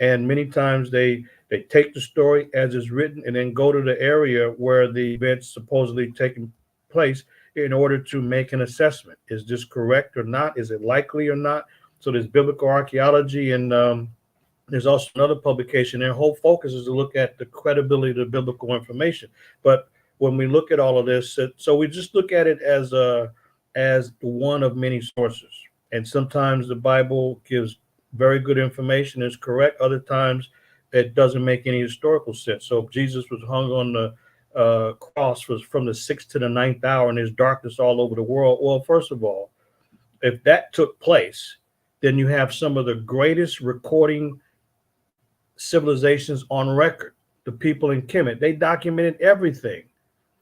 [SPEAKER 3] And many times they take the story as is written and then go to the area where the event's supposedly taking place in order to make an assessment. Is this correct or not? Is it likely or not? So there's biblical archaeology, and there's also another publication. Their whole focus is to look at the credibility of the biblical information. But when we look at all of this, so we just look at it as one of many sources. And sometimes the Bible gives very good information, is correct. Other times it doesn't make any historical sense. So if Jesus was hung on the cross was from the 6th to the 9th hour and there's darkness all over the world. Well, first of all, if that took place, then you have some of the greatest recording civilizations on record. The people in Kemet, they documented everything.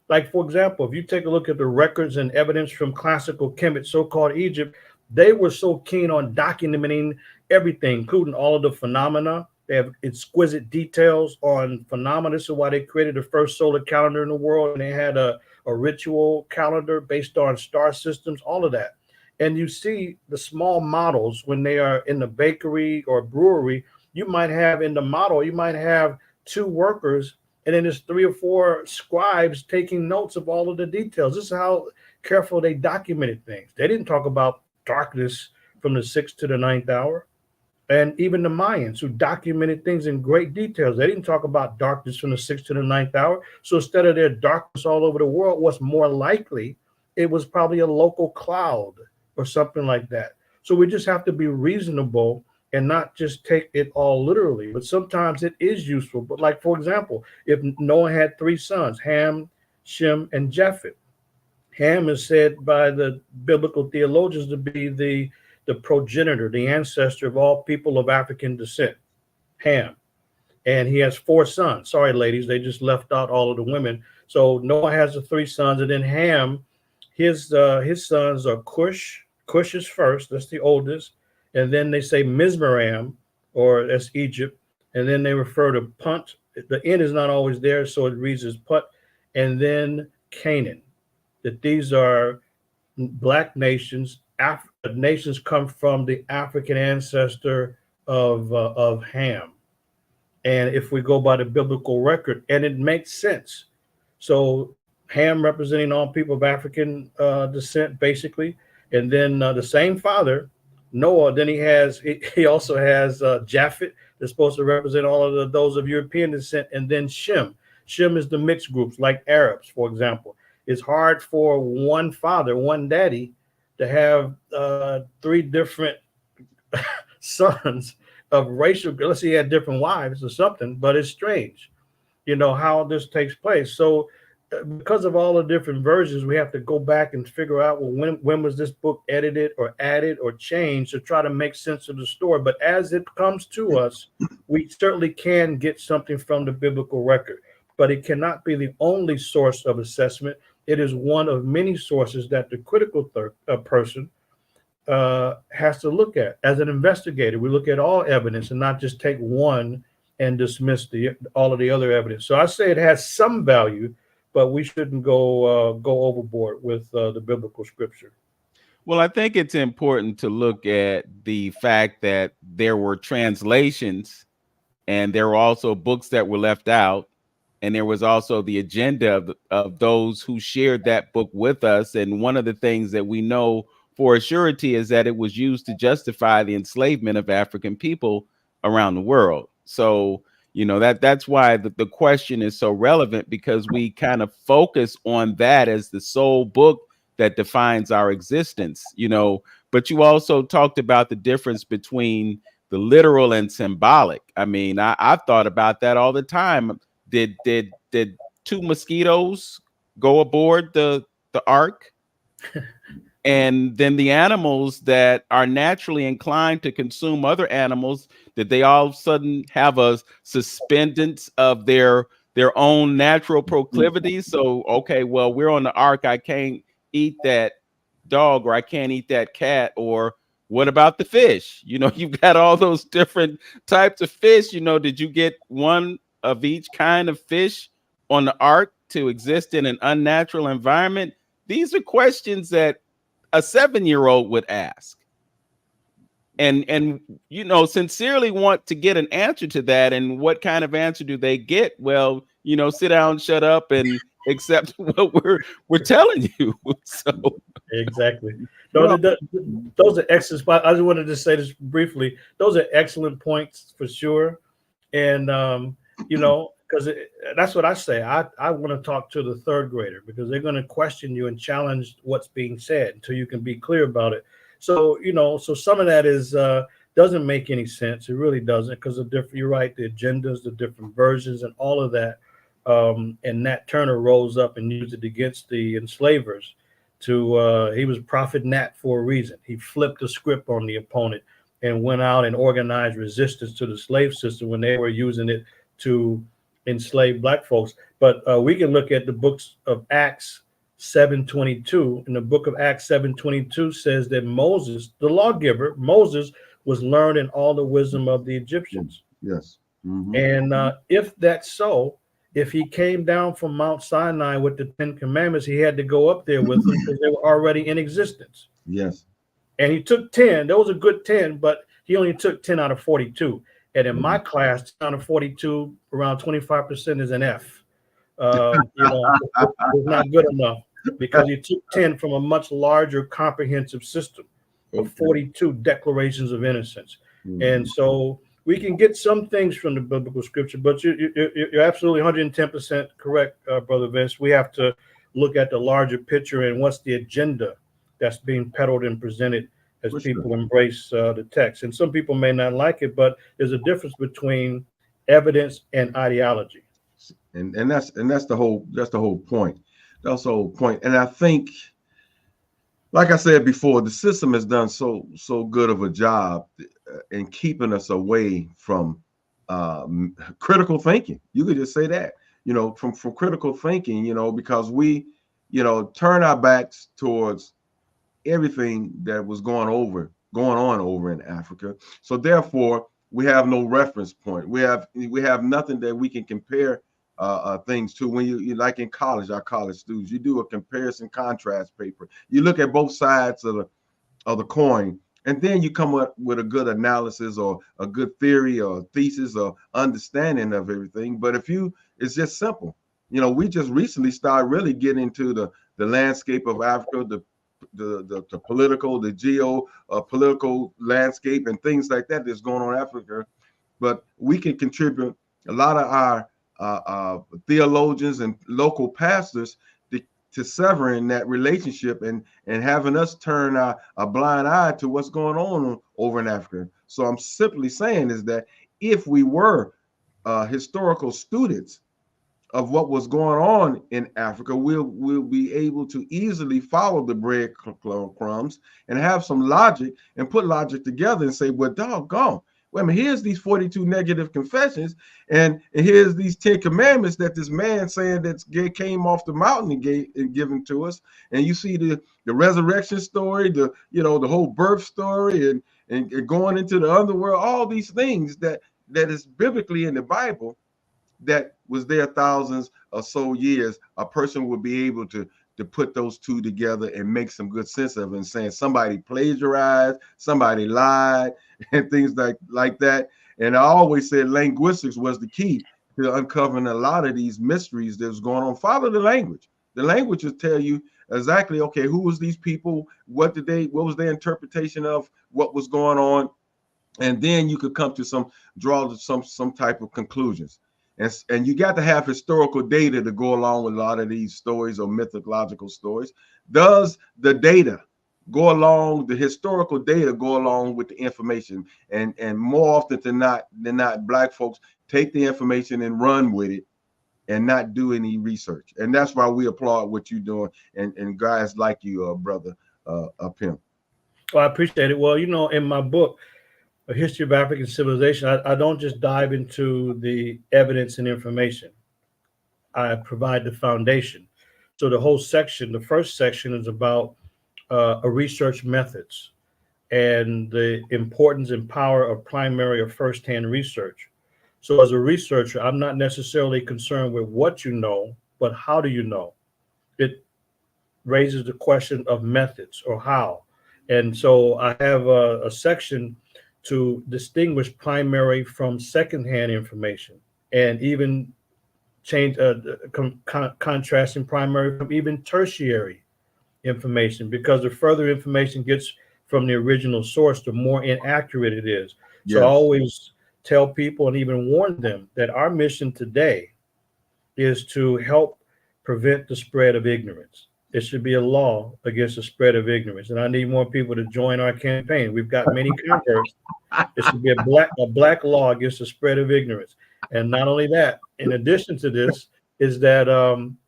[SPEAKER 3] Like, for example, if you take a look at the records and evidence from classical Kemet, so-called Egypt, they were so keen on documenting everything, including all of the phenomena. They have exquisite details on phenomena. This is why they created the first solar calendar in the world. And they had a ritual calendar based on star systems, all of that. And you see the small models when they are in the bakery or brewery, you might have in the model, you might have 2 workers, and then there's 3 or 4 scribes taking notes of all of the details. This is how careful they documented things. They didn't talk about darkness from the 6th to the 9th hour. And even the Mayans, who documented things in great details, they didn't talk about darkness from the 6th to the 9th hour. So instead of there darkness all over the world, what's more likely, it was probably a local cloud or something like that. So we just have to be reasonable and not just take it all literally. But sometimes it is useful. But like, for example, if Noah had 3 sons, Ham, Shem, and Japheth. Ham is said by the biblical theologians to be the progenitor, the ancestor of all people of African descent, Ham. And he has 4 sons. Sorry, ladies, they just left out all of the women. So Noah has the 3 sons, and then Ham, his sons are Cush. Cush is first, that's the oldest. And then they say Mizraim, or that's Egypt. And then they refer to Punt. The N is not always there, so it reads as Put. And then Canaan. That these are black nations. Nations come from the African ancestor of Ham. And if we go by the biblical record, and it makes sense. So Ham representing all people of African descent, basically, and then the same father, Noah. Then he also has Japhet that's supposed to represent all of those of European descent, and then Shem. Shem is the mixed groups, like Arabs, for example. It's hard for one father, one daddy, to have three different sons of racial. Let's say he had different wives or something, but it's strange, how this takes place. So because of all the different versions, we have to go back and figure out, well, when was this book edited or added or changed to try to make sense of the story. But as it comes to us, we certainly can get something from the biblical record, but it cannot be the only source of assessment. It is one of many sources that the critical person has to look at. As an investigator, we look at all evidence and not just take one and dismiss all of the other evidence. So I say it has some value, but we shouldn't go overboard with the biblical scripture.
[SPEAKER 2] Well, I think it's important to look at the fact that there were translations, and there were also books that were left out, and there was also the agenda of those who shared that book with us. And one of the things that we know for a surety is that it was used to justify the enslavement of African people around the world. So that's why the question is so relevant, because we kind of focus on that as the sole book that defines our existence, but you also talked about the difference between the literal and symbolic. I mean, I've thought about that all the time. Did two mosquitoes go aboard the ark? And then the animals that are naturally inclined to consume other animals, did they all of a sudden have a suspendence of their own natural proclivities? So, okay, well, we're on the ark. I can't eat that dog, or I can't eat that cat. Or what about the fish? You've got all those different types of fish. Did you get one of each kind of fish on the ark to exist in an unnatural environment? These are questions that a 7-year-old would ask, and sincerely want to get an answer to that. And what kind of answer do they get? Well, sit down, shut up, and accept what we're telling you. So
[SPEAKER 3] exactly. No, those are excellent. I just wanted to say this briefly. Those are excellent points for sure, and because that's what I say. I want to talk to the third grader, because they're going to question you and challenge what's being said until you can be clear about it. So, so some of that is doesn't make any sense. It really doesn't, because you're right, the agendas, the different versions and all of that. And Nat Turner rose up and used it against the enslavers. He was Prophet Nat for a reason. He flipped the script on the opponent and went out and organized resistance to the slave system when they were using it to enslave Black folks. But we can look at the books of Acts 7:22. In the book of Acts 7:22 says that Moses, the lawgiver, Moses was learned in all the wisdom of the Egyptians.
[SPEAKER 1] Yes. Mm-hmm.
[SPEAKER 3] And if that's so, if he came down from Mount Sinai with the 10 Commandments, he had to go up there with them because they were already in existence.
[SPEAKER 1] Yes.
[SPEAKER 3] And he took 10. Those are good 10, but he only took 10 out of 42. And in my class, 10 out of 42, around 25% is an F. It's not good enough, because he took 10 from a much larger comprehensive system of 42 declarations of innocence. Mm-hmm. And so we can get some things from the biblical scripture, but you're absolutely 110% correct, Brother Vince. We have to look at the larger picture and what's the agenda that's being peddled and presented as people embrace the text. And some people may not like it, but there's a difference between evidence and ideology.
[SPEAKER 1] And that's the whole point. That's the whole point. And I think, like I said before, the system has done so good of a job in keeping us away from critical thinking. You could just say that, from critical thinking, because we, turn our backs towards everything that was going on over in Africa. So therefore, we have no reference point. We have nothing that we can compare things to. When you like in college, our college students, you do a comparison contrast paper. You look at both sides of the coin And then you come up with a good analysis or a good theory or thesis or understanding of everything. But it's just simple. We just recently started really getting into the landscape of Africa, the political, the geo political landscape and things like that that's going on in Africa. But we can contribute a lot of our theologians and local pastors to severing that relationship and having us turn a blind eye to what's going on over in Africa. So I'm simply saying is that if we were historical students of what was going on in Africa, we'll be able to easily follow the breadcrumbs and have some logic and put logic together and say, well, doggone. Well, I mean, here's these 42 negative confessions, and here's these 10 commandments that this man saying that came off the mountain and given to us. And you see the resurrection story, the whole birth story, and going into the underworld, all these things that is biblically in the Bible that was there thousands or so years. A person would be able to put those two together and make some good sense of it, and saying somebody plagiarized, somebody lied, and things like that. And I always said linguistics was the key to uncovering a lot of these mysteries that was going on. Follow the language. The language will tell you exactly, okay, who was these people? What was their interpretation of what was going on? And then you could come to draw some type of conclusions. And you got to have historical data to go along with a lot of these stories or mythological stories. Does the historical data go along with the information? And more often than not, Black folks take the information and run with it and not do any research. And that's why we applaud what you're doing and guys like you, brother Ampim.
[SPEAKER 3] Well, I appreciate it. Well, in my book, A History of African Civilization, I don't just dive into the evidence and information. I provide the foundation. So the whole section, the first section, is about research methods and the importance and power of primary or first-hand research. So as a researcher, I'm not necessarily concerned with what you know, but how do you know? It raises the question of methods or how. And so I have a section to distinguish primary from secondhand information, and even change contrasting primary from even tertiary information, because the further information gets from the original source, the more inaccurate it is. Yes. So I always tell people and even warn them that our mission today is to help prevent the spread of ignorance. It should be a law against the spread of ignorance. And I need more people to join our campaign. We've got many converts. It should be a black law against the spread of ignorance. And not only that, in addition to this, is that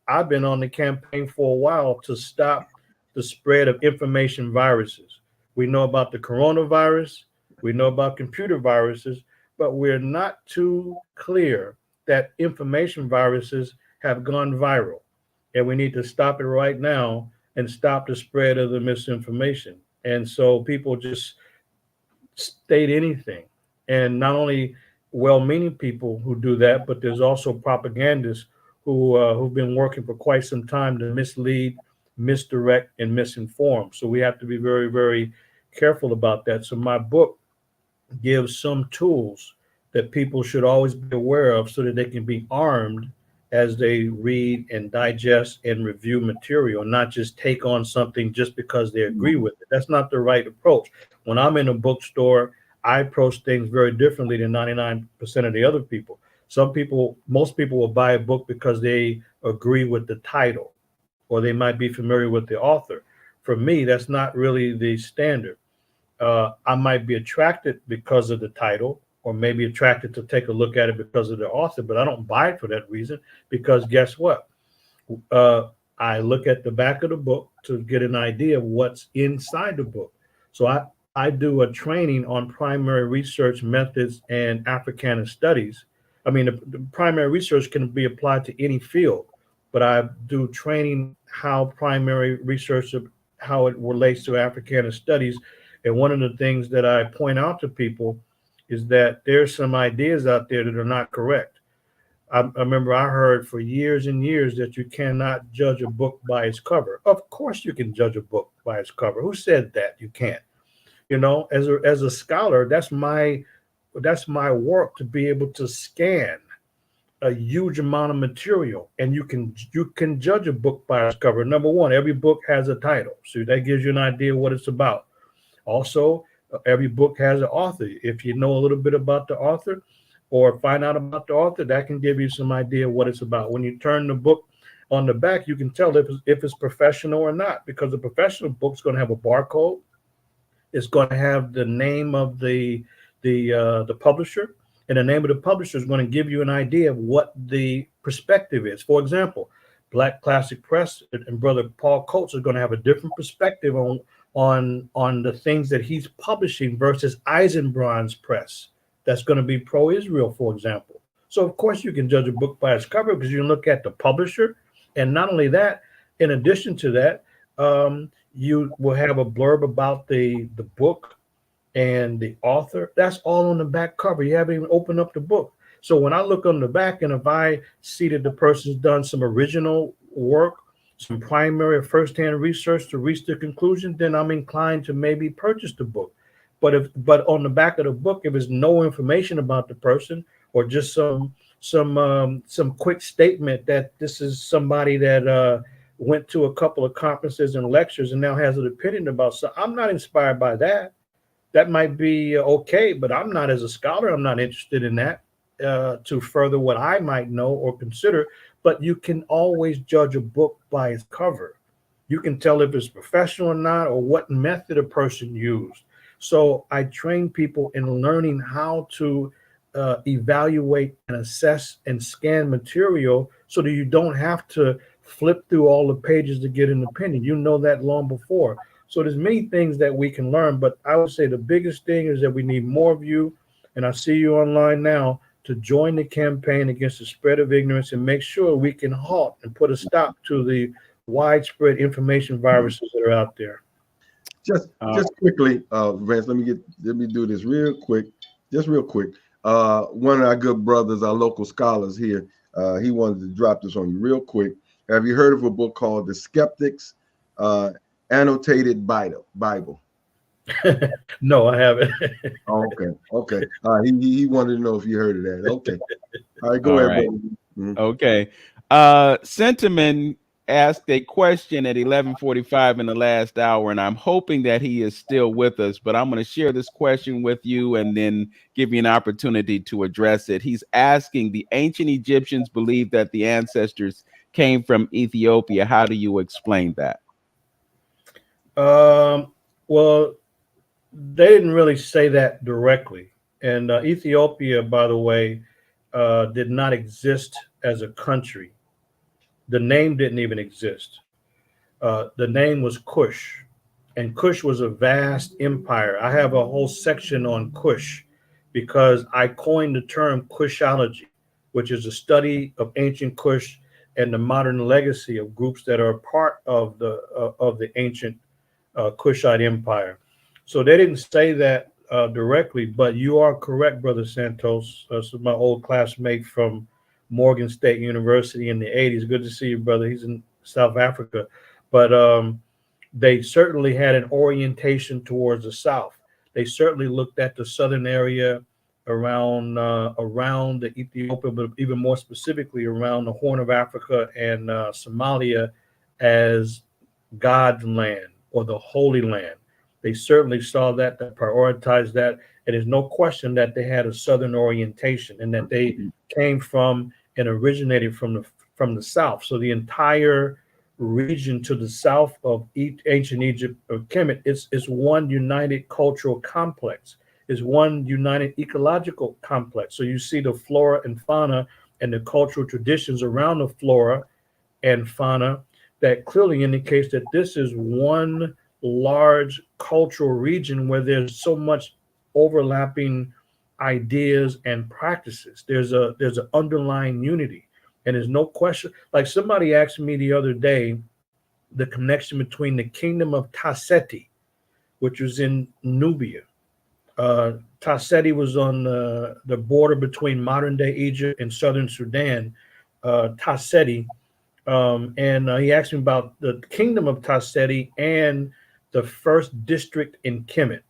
[SPEAKER 3] I've been on the campaign for a while to stop the spread of information viruses. We know about the coronavirus, we know about computer viruses, but we're not too clear that information viruses have gone viral. And we need to stop it right now and stop the spread of the misinformation. And so people just state anything. And not only well-meaning people who do that, but there's also propagandists who've been working for quite some time to mislead, misdirect, and misinform. So we have to be very, very careful about that. So my book gives some tools that people should always be aware of so that they can be armed as they read and digest and review material, not just take on something just because they agree with it. That's not the right approach. When I'm in a bookstore, I approach things very differently than 99% of the other people. Most people will buy a book because they agree with the title, or they might be familiar with the author. For me, that's not really the standard. I might be attracted because of the title, or maybe attracted to take a look at it because of the author, but I don't buy it for that reason, because guess what? I look at the back of the book to get an idea of what's inside the book. So I do a training on primary research methods and Africana studies. I mean, the primary research can be applied to any field, but I do training how primary research, how it relates to Africana studies. And one of the things that I point out to people is that there's some ideas out there that are not correct. I remember I heard for years and years that you cannot judge a book by its cover. Of course you can judge a book by its cover. Who said that you can't? You know, as a scholar, that's my work, to be able to scan a huge amount of material, and you can judge a book by its cover. Number one, every book has a title, so that gives you an idea what it's about. Also, every book has an author. If you know a little bit about the author or find out about the author, that can give you some idea what it's about. When you turn the book on the back, you can tell if it's professional or not, because the professional book's going to have a barcode. It's going to have the name of the publisher, and the name of the publisher is going to give you an idea of what the perspective is. For example, Black Classic Press and Brother Paul Coates are going to have a different perspective on the things that he's publishing versus Eisenbrand's press. That's going to be pro-Israel, for example. So of course you can judge a book by its cover, because you look at the publisher, and not only that, in addition to that, you will have a blurb about the book and the author. That's all on the back cover. You haven't even opened up the book. So when I look on the back, and if I see that the person's done some original work, some primary or first-hand research to reach the conclusion, then I'm inclined to maybe purchase the book. But on the back of the book, if there's no information about the person, or just some quick statement that this is somebody that went to a couple of conferences and lectures and now has an opinion about, so I'm not inspired by that. That might be okay, but I'm not, as a scholar, I'm not interested in that to further what I might know or consider. But you can always judge a book by its cover. You can tell if it's professional or not, or what method a person used. So I train people in learning how to evaluate and assess and scan material, so that you don't have to flip through all the pages to get an opinion. You know that long before. So there's many things that we can learn, but I would say the biggest thing is that we need more of you, and I see you online now, to join the campaign against the spread of ignorance, and make sure we can halt and put a stop to the widespread information viruses that are out there.
[SPEAKER 1] Just quickly, Vance, let me do this real quick. One of our good brothers, our local scholars here, he wanted to drop this on you real quick. Have you heard of a book called The Skeptics Annotated Bible?
[SPEAKER 3] No, I haven't.
[SPEAKER 1] Okay. He wanted to know if you heard of that. Okay. All right, go ahead.
[SPEAKER 2] Right. Okay. Sentiment asked a question at 11:45 in the last hour, and I'm hoping that he is still with us, but I'm going to share this question with you and then give you an opportunity to address it. He's asking, the ancient Egyptians believed that the ancestors came from Ethiopia. How do you explain that?
[SPEAKER 3] Well, they didn't really say that directly. And Ethiopia, by the way, did not exist as a country. The name didn't even exist. The name was Kush, and Kush was a vast empire. I have a whole section on Kush, because I coined the term Kushology, which is a study of ancient Kush and the modern legacy of groups that are part of the ancient Kushite Empire. So they didn't say that directly, but you are correct, Brother Santos. This is my old classmate from Morgan State University in the 80s. Good to see you, brother. He's in South Africa. But they certainly had an orientation towards the South. They certainly looked at the southern area around the Ethiopia, but even more specifically around the Horn of Africa and Somalia as God's land, or the Holy Land. They certainly saw that, they prioritized that. And there's no question that they had a southern orientation, and that they came from and originated from the South. So the entire region to the south of ancient Egypt, or Kemet, is one united cultural complex, is one united ecological complex. So you see the flora and fauna and the cultural traditions around the flora and fauna that clearly indicates that this is one large cultural region where there's so much overlapping ideas and practices. There's an underlying unity, and there's no question. Like somebody asked me the other day, the connection between the kingdom of Tasseti, which was in Nubia. Tasseti was on the border between modern day Egypt and southern Sudan. Tasseti, and he asked me about the kingdom of Tasseti and the first district in Kemet,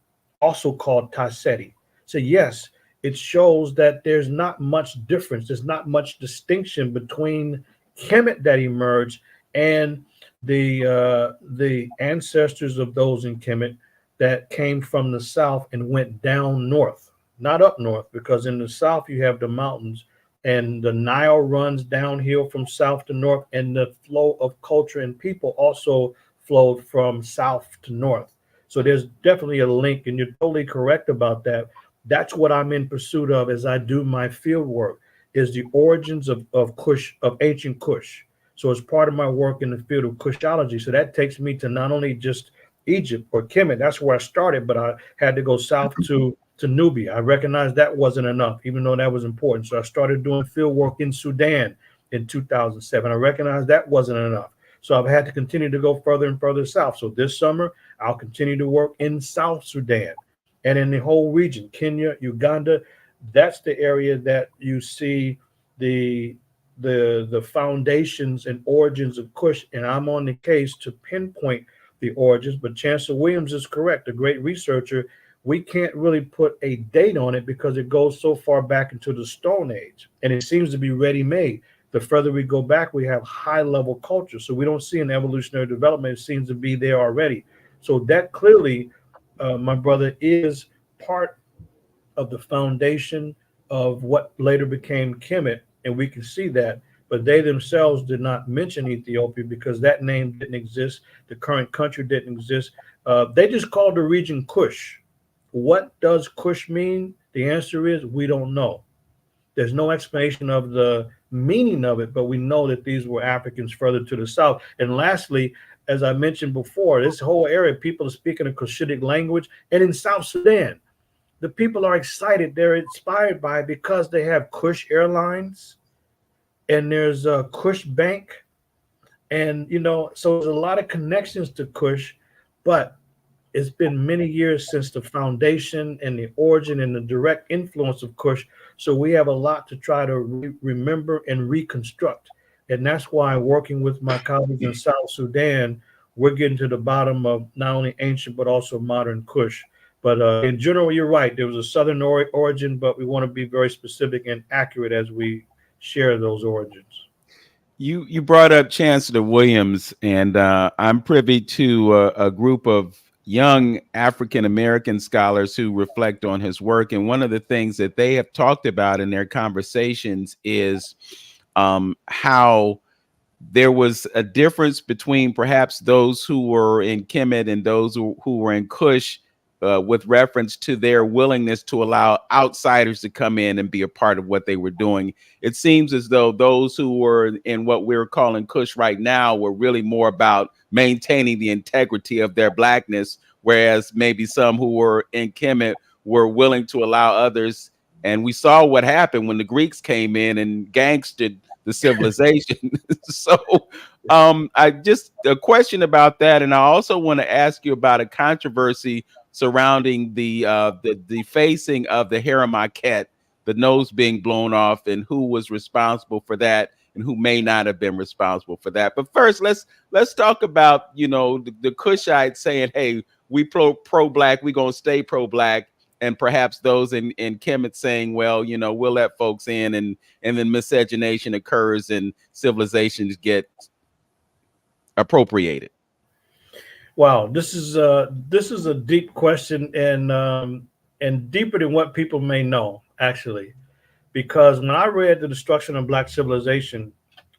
[SPEAKER 3] also called Tasseti. So yes, it shows that there's not much difference. There's not much distinction between Kemet that emerged and the ancestors of those in Kemet that came from the south and went down north, not up north, because in the south you have the mountains and the Nile runs downhill from south to north, and the flow of culture and people also flowed from south to north. So there's definitely a link, and you're totally correct about that. That's what I'm in pursuit of as I do my field work, is the origins of Kush, of ancient Kush. So it's part of my work in the field of Kushology. So that takes me to not only just Egypt or Kemet, that's where I started, but I had to go south to Nubia. I recognized that wasn't enough, even though that was important. So I started doing field work in Sudan in 2007. I recognized that wasn't enough. So I've had to continue to go further and further south. So this summer, I'll continue to work in South Sudan and in the whole region, Kenya, Uganda. That's the area that you see the the foundations and origins of Kush, and I'm on the case to pinpoint the origins. But Chancellor Williams is correct, a great researcher. We can't really put a date on it because it goes so far back into the Stone Age, and it seems to be ready-made. The further we go back, we have high-level culture, so we don't see an evolutionary development. It seems to be there already. So that clearly, my brother, is part of the foundation of what later became Kemet, and we can see that. But they themselves did not mention Ethiopia because that name didn't exist. The current country didn't exist. They just called the region Kush. What does Kush mean? The answer is we don't know. There's no explanation of the meaning of it, but we know that these were Africans further to the south. And lastly, as I mentioned before, this whole area, people are speaking a Cushitic language. And in South Sudan, the people are excited. They're inspired by it because they have Kush Airlines and there's a Kush Bank. And, you know, so there's a lot of connections to Kush, but it's been many years since the foundation and the origin and the direct influence of Kush. So we have a lot to try to remember and reconstruct. And that's why working with my colleagues in South Sudan, we're getting to the bottom of not only ancient, but also modern Kush. But in general, you're right. There was a southern origin, but we want to be very specific and accurate as we share those origins.
[SPEAKER 2] You brought up Chancellor Williams, and I'm privy to a group of young African American scholars who reflect on his work. And one of the things that they have talked about in their conversations is how there was a difference between perhaps those who were in Kemet and those who were in Kush, with reference to their willingness to allow outsiders to come in and be a part of what they were doing. It seems as though those who were in what we're calling Kush right now were really more about maintaining the integrity of their blackness, whereas maybe some who were in Kemet were willing to allow others. And we saw what happened when the Greeks came in and gangstered the civilization. So I just a question about that. And I also want to ask you about a controversy surrounding the defacing of the Haramaket, the nose being blown off, and who was responsible for that and who may not have been responsible for that. But first, let's talk about, you know, the Kushites saying, hey, we pro-black, we're going to stay pro-black. And perhaps those in Kemet saying, well, you know, we'll let folks in, and then miscegenation occurs and civilizations get appropriated.
[SPEAKER 3] Wow, this is a deep question, and deeper than what people may know, actually, because when I read The Destruction of Black Civilization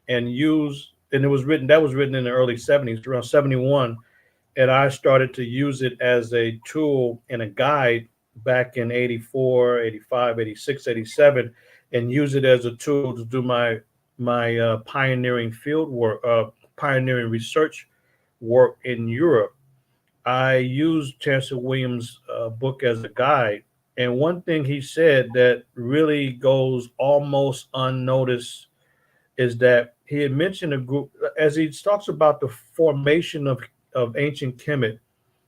[SPEAKER 3] and it was written in the early 70s, around 71, and I started to use it as a tool and a guide back in 84, 85, 86, 87, and use it as a tool to do my pioneering field work, pioneering research work in Europe. I used Chancellor Williams' book as a guide. And one thing he said that really goes almost unnoticed is that he had mentioned a group, as he talks about the formation of ancient Kemet,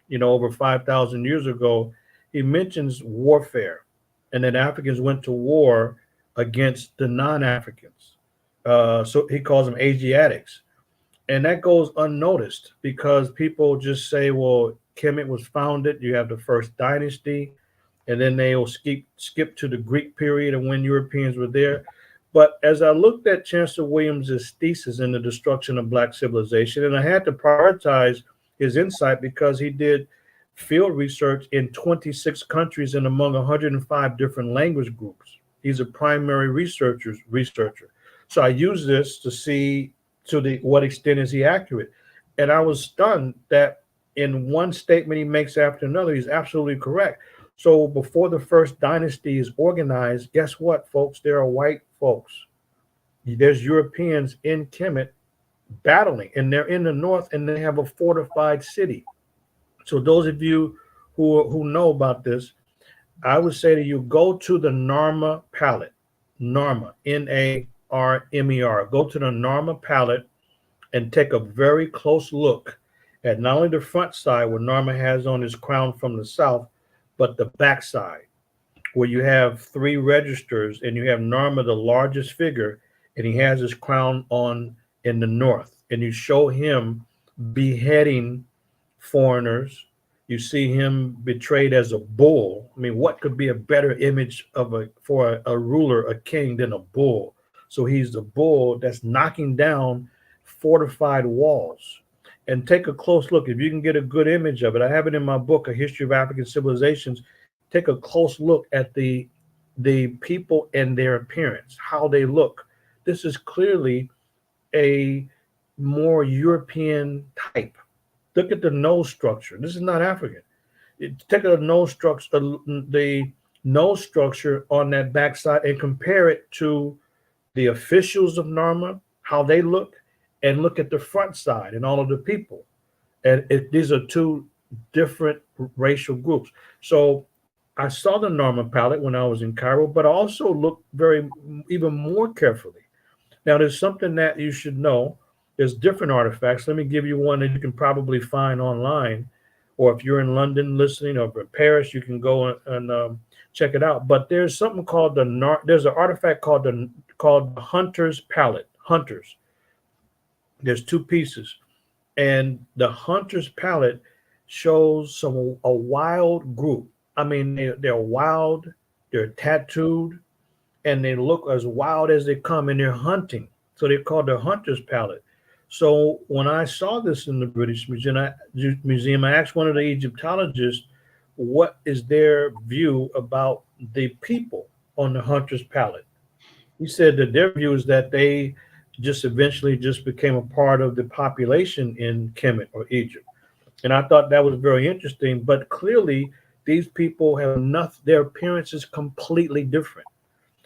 [SPEAKER 3] you know, over 5,000 years ago. He mentions warfare, and that Africans went to war against the non-Africans. So he calls them Asiatics. And that goes unnoticed because people just say, well, Kemet was founded. You have the first dynasty, and then they will skip to the Greek period and when Europeans were there. But as I looked at Chancellor Williams's thesis in the destruction of Black civilization, and I had to prioritize his insight because he did field research in 26 countries and among 105 different language groups. He's a primary researcher. So I use this to see to the what extent is he accurate. And I was stunned that in one statement he makes after another, he's absolutely correct. So before the first dynasty is organized, guess what, folks? There are white folks. There's Europeans in Kemet battling, and they're in the north, and they have a fortified city. So those of you who know about this, I would say to you, go to the Narma palette, Narma, Narmer. Go to the Narma palette and take a very close look at not only the front side where Narma has on his crown from the south, but the back side where you have three registers and you have Narma, the largest figure, and he has his crown on in the north. And you show him beheading foreigners. You see him betrayed as a bull. I mean, what could be a better image for a ruler, a king, than a bull? So he's the bull that's knocking down fortified walls. And take a close look. If you can get a good image of it, I have it in my book, A History of African Civilizations. Take a close look at the people and their appearance, how they look. This is clearly a more European type. Look at the nose structure. This is not African. Take a nose structure, the nose structure on that backside, and compare it to the officials of Narma, how they look, and look at the front side and all of the people. And these are two different racial groups. So I saw the Narma palette when I was in Cairo, but I also looked even more carefully. Now, there's something that you should know. There's different artifacts. Let me give you one that you can probably find online, or if you're in London listening, or in Paris, you can go and check it out. But there's something called there's an artifact called the Hunter's Palette. Hunters. There's two pieces, and the Hunter's Palette shows a wild group. I mean, they're wild, they're tattooed, and they look as wild as they come, and they're hunting. So they're called the Hunter's Palette. So when I saw this in the British Museum, I asked one of the Egyptologists, what is their view about the people on the Hunter's Palette? He said that their view is that they just eventually just became a part of the population in Kemet or Egypt. And I thought that was very interesting, but clearly these people have enough, their appearance is completely different.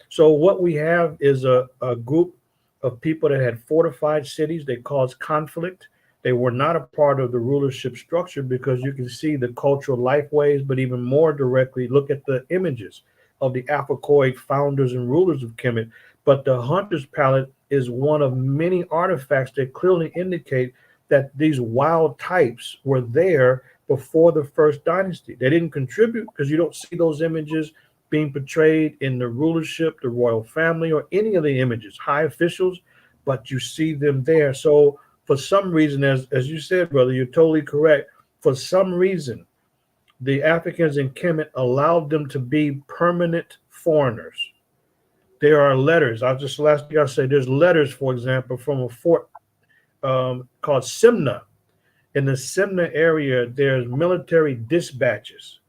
[SPEAKER 3] So what we have is a group of people that had fortified cities. They caused conflict. They were not a part of the rulership structure because you can see the cultural lifeways, but even more directly, look at the images of the Africoid founders and rulers of Kemet. But the Hunter's Palette is one of many artifacts that clearly indicate that these wild types were there before the first dynasty. They didn't contribute because you don't see those images being portrayed in the rulership, the royal family, or any of the images, high officials, but you see them there. So for some reason, as you said, brother, you're totally correct. For some reason, the Africans in Kemet allowed them to be permanent foreigners. There are letters. Last thing I'll say, there's letters, for example, from a fort called Simna. In the Simna area, there's military dispatches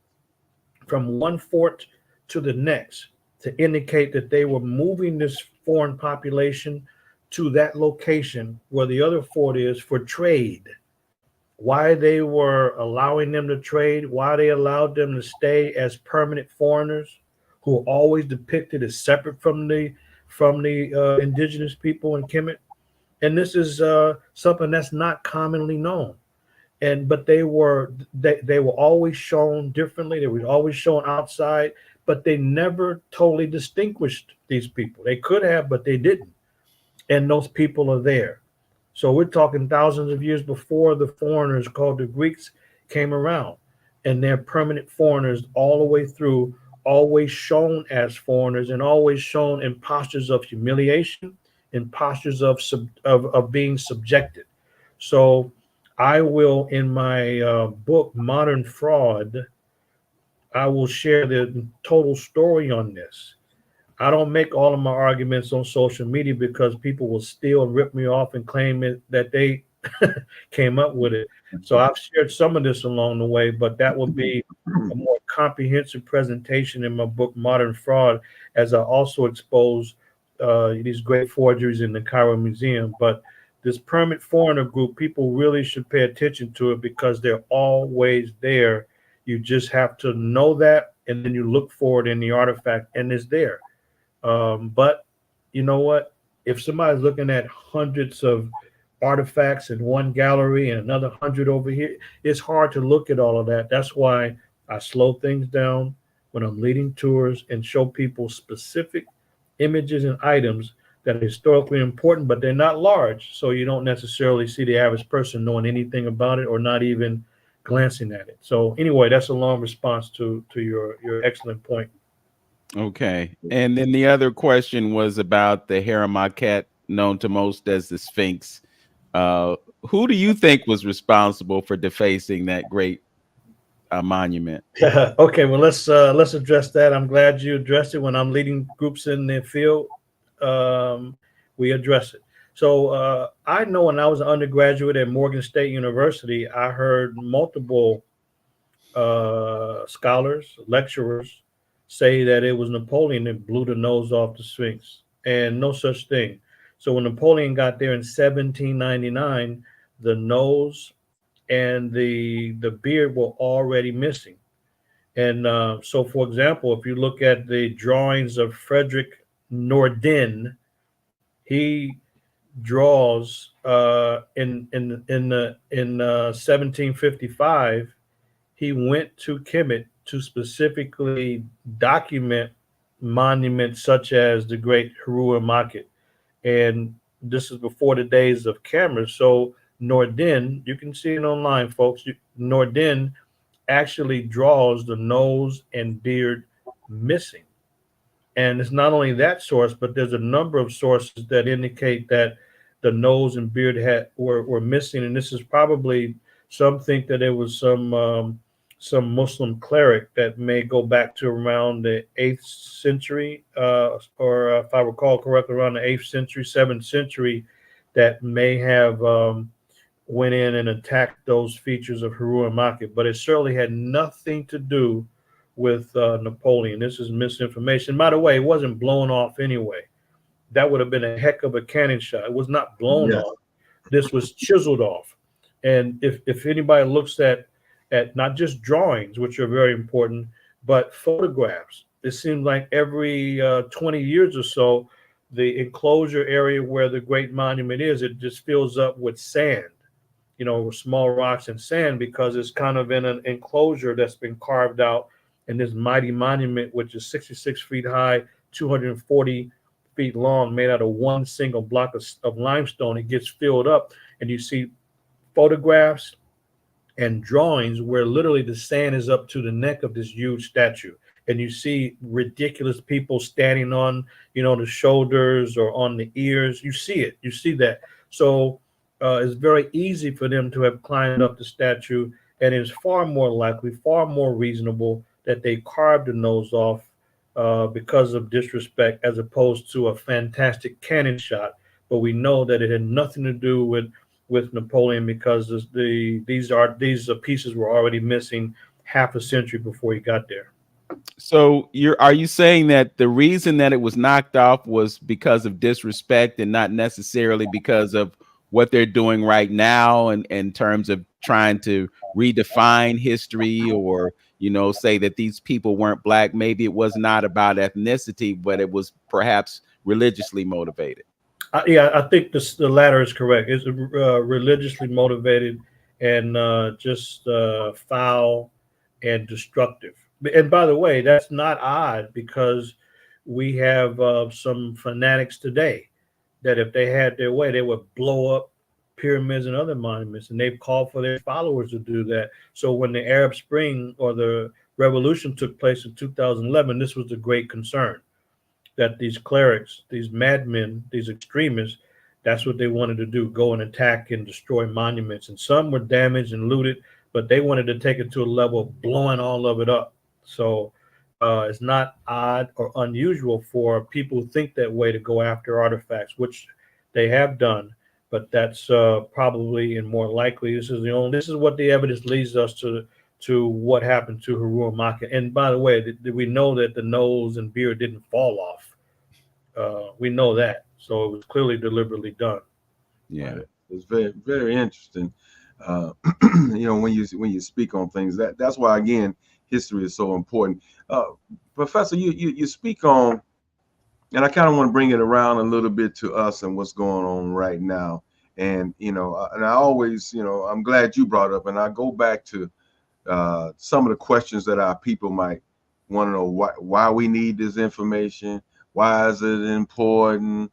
[SPEAKER 3] from one fort to the next to indicate that they were moving this foreign population to that location where the other fort is for trade. Why they were allowing them to trade, why they allowed them to stay as permanent foreigners who are always depicted as separate from the indigenous people in Kemet. And this is something that's not commonly known. But they were always shown differently. They were always shown outside, but they never totally distinguished these people. They could have, but they didn't. And those people are there. So we're talking thousands of years before the foreigners called the Greeks came around, and they're permanent foreigners all the way through, always shown as foreigners and always shown in postures of humiliation, in postures of being subjected. So I will, in my book, Modern Fraud, I will share the total story on this. I don't make all of my arguments on social media because people will steal and rip me off and claim that they came up with it. So I've shared some of this along the way, but that will be a more comprehensive presentation in my book, Modern Fraud, as I also expose these great forgeries in the Cairo Museum. But this permit foreigner group, people really should pay attention to it because they're always there. You just have to know that, and then you look for it in the artifact, and it's there. But you know what? If somebody's looking at hundreds of artifacts in one gallery and another hundred over here, it's hard to look at all of that. That's why I slow things down when I'm leading tours and show people specific images and items that are historically important, but they're not large. So you don't necessarily see the average person knowing anything about it or not even glancing at it. So anyway, that's a long response to your excellent point.
[SPEAKER 2] Okay. And then the other question was about the Haramaket, known to most as the Sphinx. Who do you think was responsible for defacing that great monument?
[SPEAKER 3] Okay, well let's address that. I'm glad you addressed it. When I'm leading groups in the field, we address it. So I know when I was an undergraduate at Morgan State University, I heard multiple scholars, lecturers say that it was Napoleon that blew the nose off the Sphinx, and no such thing. So when Napoleon got there in 1799, the nose and the beard were already missing. And so, for example, if you look at the drawings of Frederick Nordin, he draws in 1755. He went to Kemet to specifically document monuments such as the Great Harua Market. And this is before the days of cameras. So Nordin, you can see it online, folks. Nordin actually draws the nose and beard missing. And it's not only that source, but there's a number of sources that indicate that the nose and beard were missing. And this is probably, some think that it was some Muslim cleric that may go back to around the 8th century, or if I recall correctly, around the 8th century, 7th century, that may have went in and attacked those features of Harua Market. But it certainly had nothing to do with Napoleon. This is misinformation. By the way, it wasn't blown off anyway. That would have been a heck of a cannon shot. It was not blown off. This was chiseled off. And if anybody looks at not just drawings, which are very important, but photographs, it seems like every 20 years or so, the enclosure area where the great monument is, it just fills up with sand, with small rocks and sand, because it's kind of in an enclosure that's been carved out. And this mighty monument, which is 66 feet high, 240 feet long, made out of one single block of limestone, it gets filled up. And you see photographs and drawings where literally the sand is up to the neck of this huge statue. And you see ridiculous people standing on, the shoulders or on the ears. You see it. You see that. So it's very easy for them to have climbed up the statue. And it's far more likely, far more reasonable that they carved the nose off because of disrespect, as opposed to a fantastic cannon shot. But we know that it had nothing to do with Napoleon, because these pieces were already missing half a century before he got there.
[SPEAKER 2] So are you saying that the reason that it was knocked off was because of disrespect and not necessarily because of what they're doing right now in terms of trying to redefine history, or say that these people weren't black? Maybe it was not about ethnicity, but it was perhaps religiously motivated.
[SPEAKER 3] I think the latter is correct. It's religiously motivated and just foul and destructive. And by the way, that's not odd, because we have some fanatics today that if they had their way, they would blow up pyramids and other monuments, and they've called for their followers to do that. So when the Arab Spring or the revolution took place in 2011, this was the great concern, that these clerics, these madmen, these extremists, That's what they wanted to do, go and attack and destroy monuments. And some were damaged and looted, but they wanted to take it to a level of blowing all of it up. So it's not odd or unusual for people who think that way to go after artifacts, which they have done. But that's probably and more likely. This is what the evidence leads us to what happened to Harun Maka. And by the way, we know that the nose and beard didn't fall off. We know that. So it was clearly deliberately done.
[SPEAKER 2] Yeah.
[SPEAKER 1] It's very, very interesting. When you speak on things, that's why, again, history is so important. Professor, you speak on, and I kind of want to bring it around a little bit to us and what's going on right now. And, and I always, I'm glad you brought up, and I go back to some of the questions that our people might want to know: why we need this information, why is it important?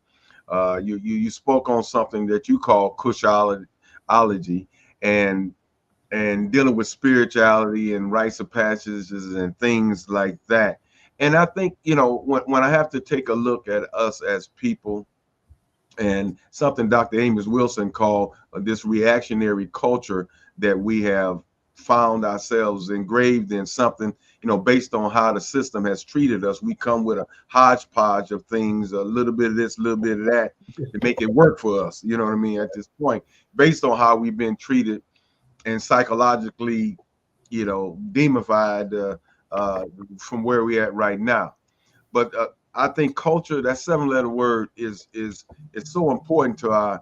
[SPEAKER 1] You spoke on something that you call Cushology, and dealing with spirituality and rites of passages and things like that. And I think, when I have to take a look at us as people, and something Dr. Amos Wilson called this reactionary culture that we have found ourselves engraved in, something, based on how the system has treated us. We come with a hodgepodge of things, a little bit of this, a little bit of that, to make it work for us. You know what I mean? At this point, based on how we've been treated and psychologically, demonified from where we're at right now. But I think culture, that 7-letter word, is so important to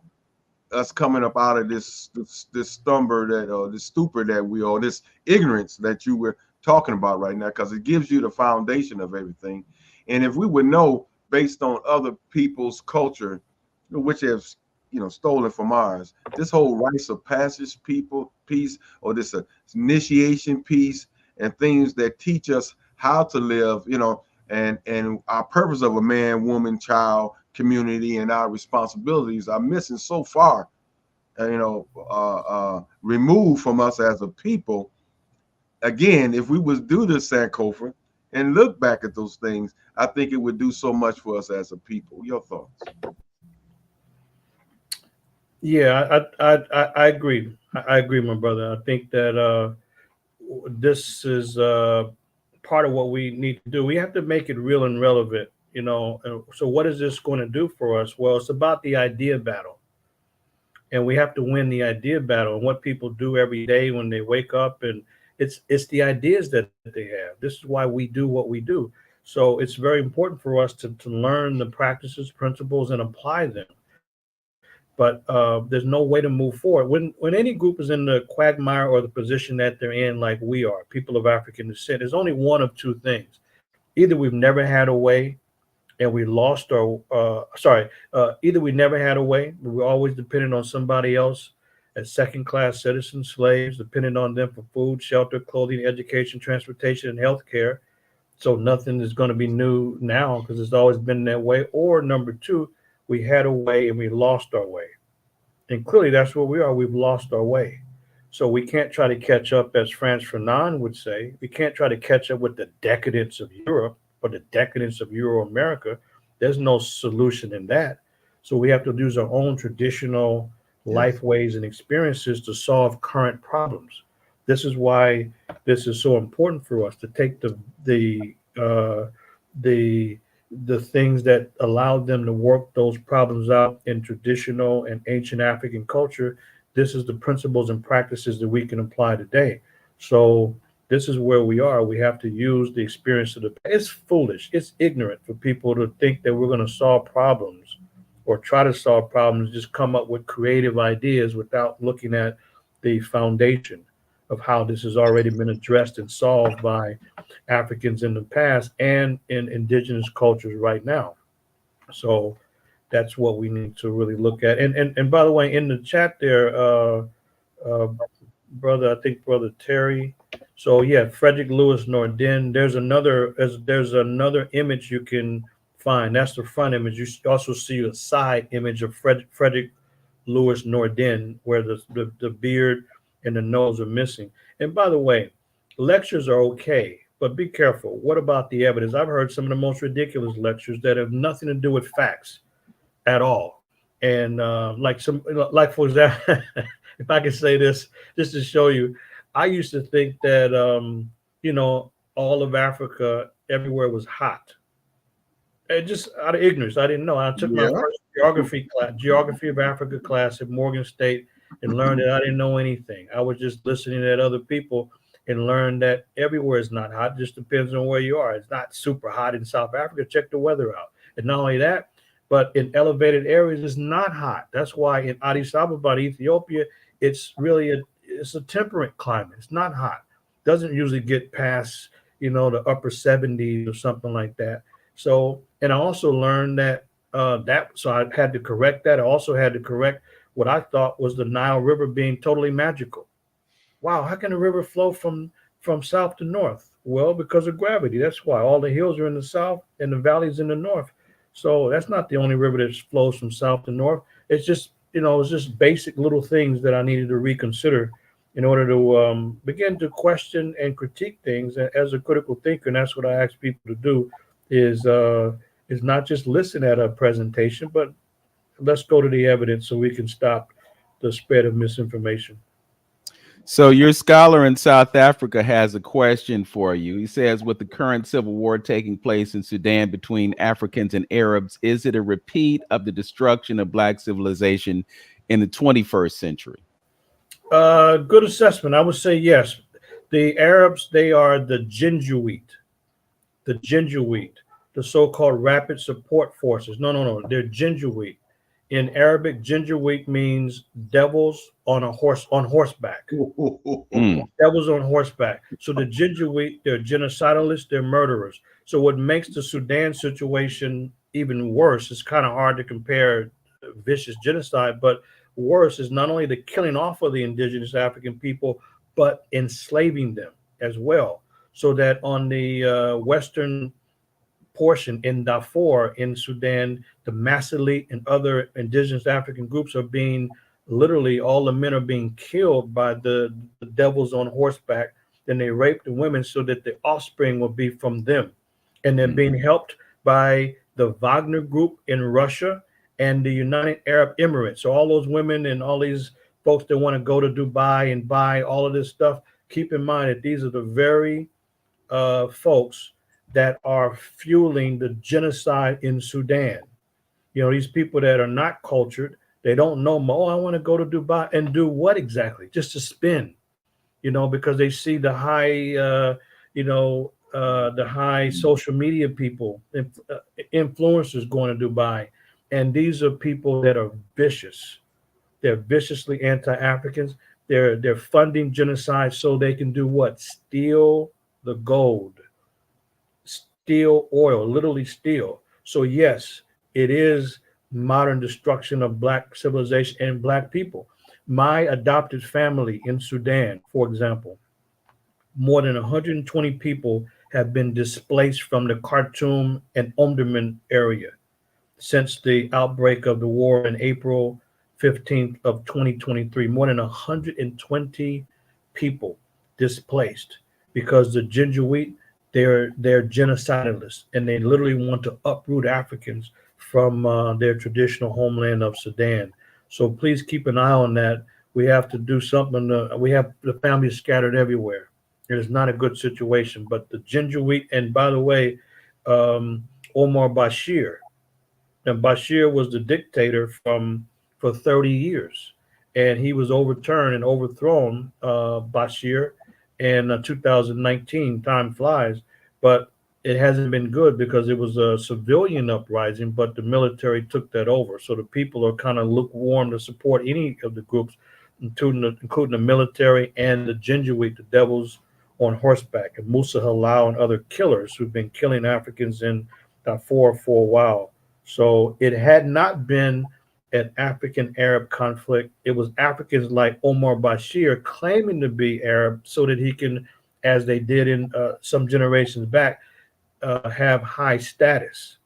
[SPEAKER 1] us coming up out of this stupor that we are, this ignorance that you were talking about right now, because it gives you the foundation of everything. And if we would know, based on other people's culture, which has stolen from ours, this whole rites of passage piece, or this initiation piece, and things that teach us how to live, and our purpose of a man, woman, child, community, and our responsibilities are missing so far, removed from us as a people. Again, if we would do this, Sankofa, and look back at those things, I think it would do so much for us as a people. Your thoughts?
[SPEAKER 3] Yeah, I agree. I agree, my brother. I think that this is part of what we need to do. We have to make it real and relevant, So what is this going to do for us? Well, it's about the idea battle. And we have to win the idea battle. And what people do every day when they wake up, and it's the ideas that they have. This is why we do what we do. So it's very important for us to learn the practices, principles, and apply them. But there's no way to move forward. When any group is in the quagmire or the position that they're in, like we are, people of African descent, there's only one of two things. Either we've never had a way and we lost our, either we never had a way, but we're always dependent on somebody else as second-class citizens, slaves, dependent on them for food, shelter, clothing, education, transportation, and healthcare. So nothing is going to be new now because it's always been that way. Or number two, we had a way and we lost our way. And clearly that's where we are. We've lost our way. So we can't try to catch up, as Frantz Fanon would say. We can't try to catch up with the decadence of Europe or the decadence of Euro-America. There's no solution in that. So we have to use our own traditional life ways and experiences to solve current problems. This is why this is so important for us to take the things that allowed them to work those problems out in traditional and ancient African culture. This is the principles and practices that we can apply today. So this is where we are. We have to use the experience of it's foolish. It's ignorant for people to think that we're going to solve problems or try to solve problems, just come up with creative ideas without looking at the foundation of how this has already been addressed and solved by Africans in the past and in indigenous cultures right now. So that's what we need to really look at. And by the way, in the chat there, brother, I think brother Terry. So yeah, Frederick Lewis Nordin. There's another image you can find. That's the front image. You also see a side image of Frederick Lewis Nordin, where the beard and the nose are missing. And by the way, lectures are okay, but be careful. What about the evidence? I've heard some of the most ridiculous lectures that have nothing to do with facts at all. And like for example, if I can say this just to show you, I used to think that all of Africa everywhere was hot. And just out of ignorance, I didn't know. I took my
[SPEAKER 1] Yeah.
[SPEAKER 3] first geography class, geography of Africa class at Morgan State, and learned that I didn't know anything. I was just listening at other people and learned that everywhere is not hot. It just depends on where you are. It's not super hot in South Africa. Check the weather out. And not only that, but in elevated areas, it's not hot. That's why in Addis Ababa, Ethiopia, it's really it's a temperate climate. It's not hot. Doesn't usually get past the upper 70s or something like that. So, and I also learned that so I had to correct that. I also had to correct what I thought was the Nile River being totally magical. Wow, how can a river flow from south to north? Well, because of gravity. That's why all the hills are in the south and the valleys in the north. So that's not the only river that flows from south to north. It's just it's just basic little things that I needed to reconsider in order to begin to question and critique things as a critical thinker. And that's what I ask people to do is not just listen at a presentation, but let's go to the evidence so we can stop the spread of misinformation.
[SPEAKER 2] So your scholar in South Africa has a question for you. He says, with the current civil war taking place in Sudan between Africans and Arabs, is it a repeat of the destruction of Black civilization in the 21st century?
[SPEAKER 3] Good assessment. I would say yes. The Arabs, they are the Jinjuit, the so-called rapid support forces. No. They're Jinjuit. In Arabic, Jinjuit means devils on horseback. Devils on horseback. So the Jinjuit, they're genocidalists, they're murderers. So what makes the Sudan situation even worse, it's kind of hard to compare vicious genocide, but worse is not only the killing off of the indigenous African people, but enslaving them as well. So that on the western portion in Darfur in Sudan, the Masalit and other indigenous African groups are being literally, all the men are being killed by the devils on horseback. Then they rape the women so that the offspring will be from them. And they're being helped by the Wagner group in Russia and the United Arab Emirates. So all those women and all these folks that want to go to Dubai and buy all of this stuff, keep in mind that these are the very folks that are fueling the genocide in Sudan. These people that are not cultured, they don't know, I want to go to Dubai and do what exactly? Just to spin, because they see the high, the high social media people, influencers going to Dubai. And these are people that are vicious. They're viciously anti-Africans. They're funding genocide so they can do what? Steal the gold. Steal oil, literally steal. So yes, it is modern destruction of Black civilization and Black people. My adopted family in Sudan, for example, more than 120 people have been displaced from the Khartoum and Omdurman area since the outbreak of the war in April 15th of 2023. More than 120 people displaced because the Jinjuit, they're genocidalists, and they literally want to uproot Africans from their traditional homeland of Sudan. So please keep an eye on that. We have to do something. We have the families scattered everywhere. It is not a good situation. But the Jinjuit, and by the way, Omar Bashir, and Bashir was the dictator for 30 years, and he was overturned and overthrown, Bashir, in 2019. Time flies, but it hasn't been good because it was a civilian uprising, but the military took that over. So the people are kind of lukewarm to support any of the groups, including the military and the Jinjuit, the devils on horseback, and Musa Halal and other killers who've been killing Africans in Darfur for a while. So it had not been an African-Arab conflict. It was Africans like Omar Bashir claiming to be Arab so that he can, as they did in some generations back, have high status.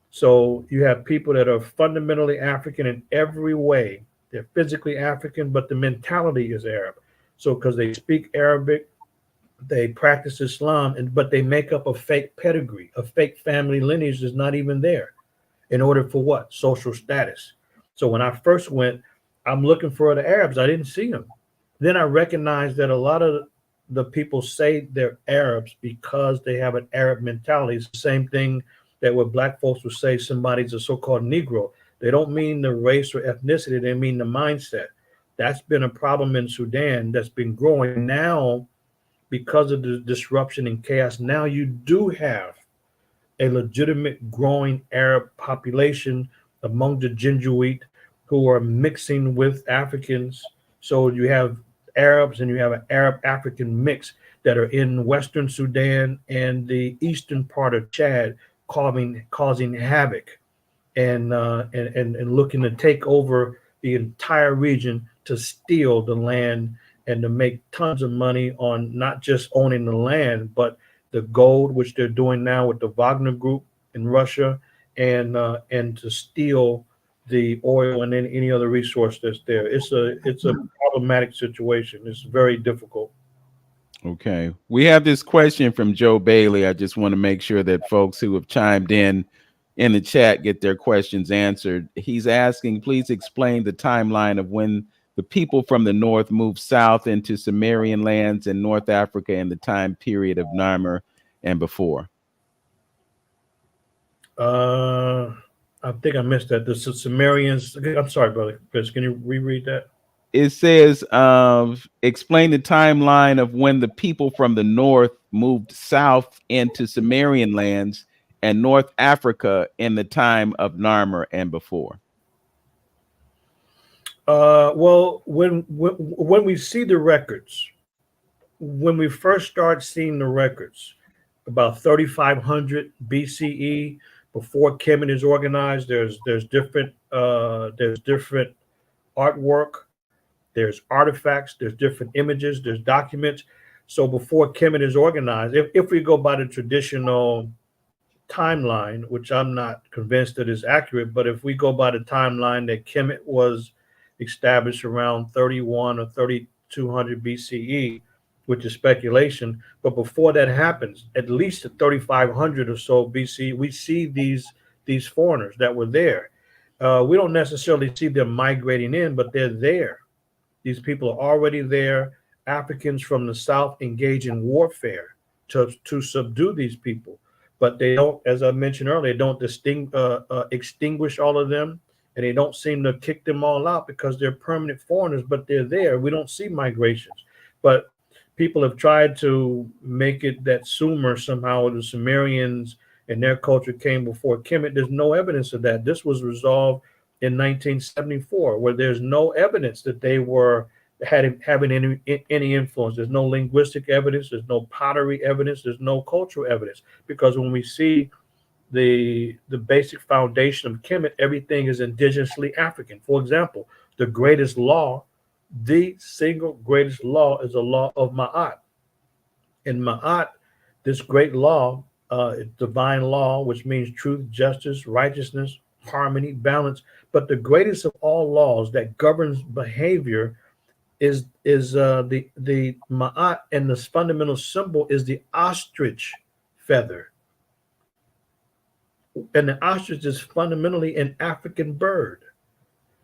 [SPEAKER 3] So you have people that are fundamentally African in every way. They're physically African, but the mentality is Arab. So because they speak Arabic, they practice Islam, but they make up a fake pedigree, a fake family lineage that's not even there. In order for what? Social status. So when I first went, I'm looking for the Arabs. I didn't see them. Then I recognized that a lot of the people say they're Arabs because they have an Arab mentality. It's the same thing that what black folks would say somebody's a so-called Negro. They don't mean the race or ethnicity, they mean the mindset. That's been a problem in Sudan that's been growing now because of the disruption and chaos. Now you do have a legitimate growing Arab population among the Jinjuit who are mixing with Africans. So you have Arabs and you have an Arab African mix that are in Western Sudan and the eastern part of Chad, causing havoc and looking to take over the entire region to steal the land and to make tons of money on not just owning the land, but the gold, which they're doing now with the Wagner Group in Russia, and to steal the oil and any other resource that's there. It's a problematic situation. It's very difficult.
[SPEAKER 2] Okay. We have this question from Joe Bailey. I just want to make sure that folks who have chimed in the chat get their questions answered. He's asking, please explain the timeline of when the people from the north moved south into Sumerian lands in North Africa in the time period of Narmer and before.
[SPEAKER 3] I think I missed that. The Sumerians. I'm sorry, brother Chris. Can you reread that?
[SPEAKER 2] It says, explain the timeline of when the people from the north moved south into Sumerian lands and North Africa in the time of Narmer and before.
[SPEAKER 3] Well, when we see the records, when we first start seeing the records, about 3,500 BCE, before Kemet is organized, there's different artwork, there's artifacts, there's different images, there's documents. So before Kemet is organized, if we go by the traditional timeline, which I'm not convinced that is accurate, but if we go by the timeline that Kemet was established around 31 or 3200 BCE, which is speculation. But before that happens, at least at 3,500 or so BC, we see these foreigners that were there. We don't necessarily see them migrating in, but they're there. These people are already there. Africans from the south engage in warfare to subdue these people, but they don't, as I mentioned earlier, don't extinguish all of them, and they don't seem to kick them all out because they're permanent foreigners, but they're there. We don't see migrations, but people have tried to make it that Sumer somehow, the Sumerians and their culture came before Kemet. There's no evidence of that. This was resolved in 1974, where there's no evidence that they were having any influence. There's no linguistic evidence. There's no pottery evidence. There's no cultural evidence, because when we see the basic foundation of Kemet, everything is indigenously African. For example, the greatest law, the single greatest law, is the law of Ma'at. In Ma'at, this great law, divine law, which means truth, justice, righteousness, harmony, balance. But the greatest of all laws that governs behavior is the Ma'at, and the fundamental symbol is the ostrich feather. And the ostrich is fundamentally an African bird.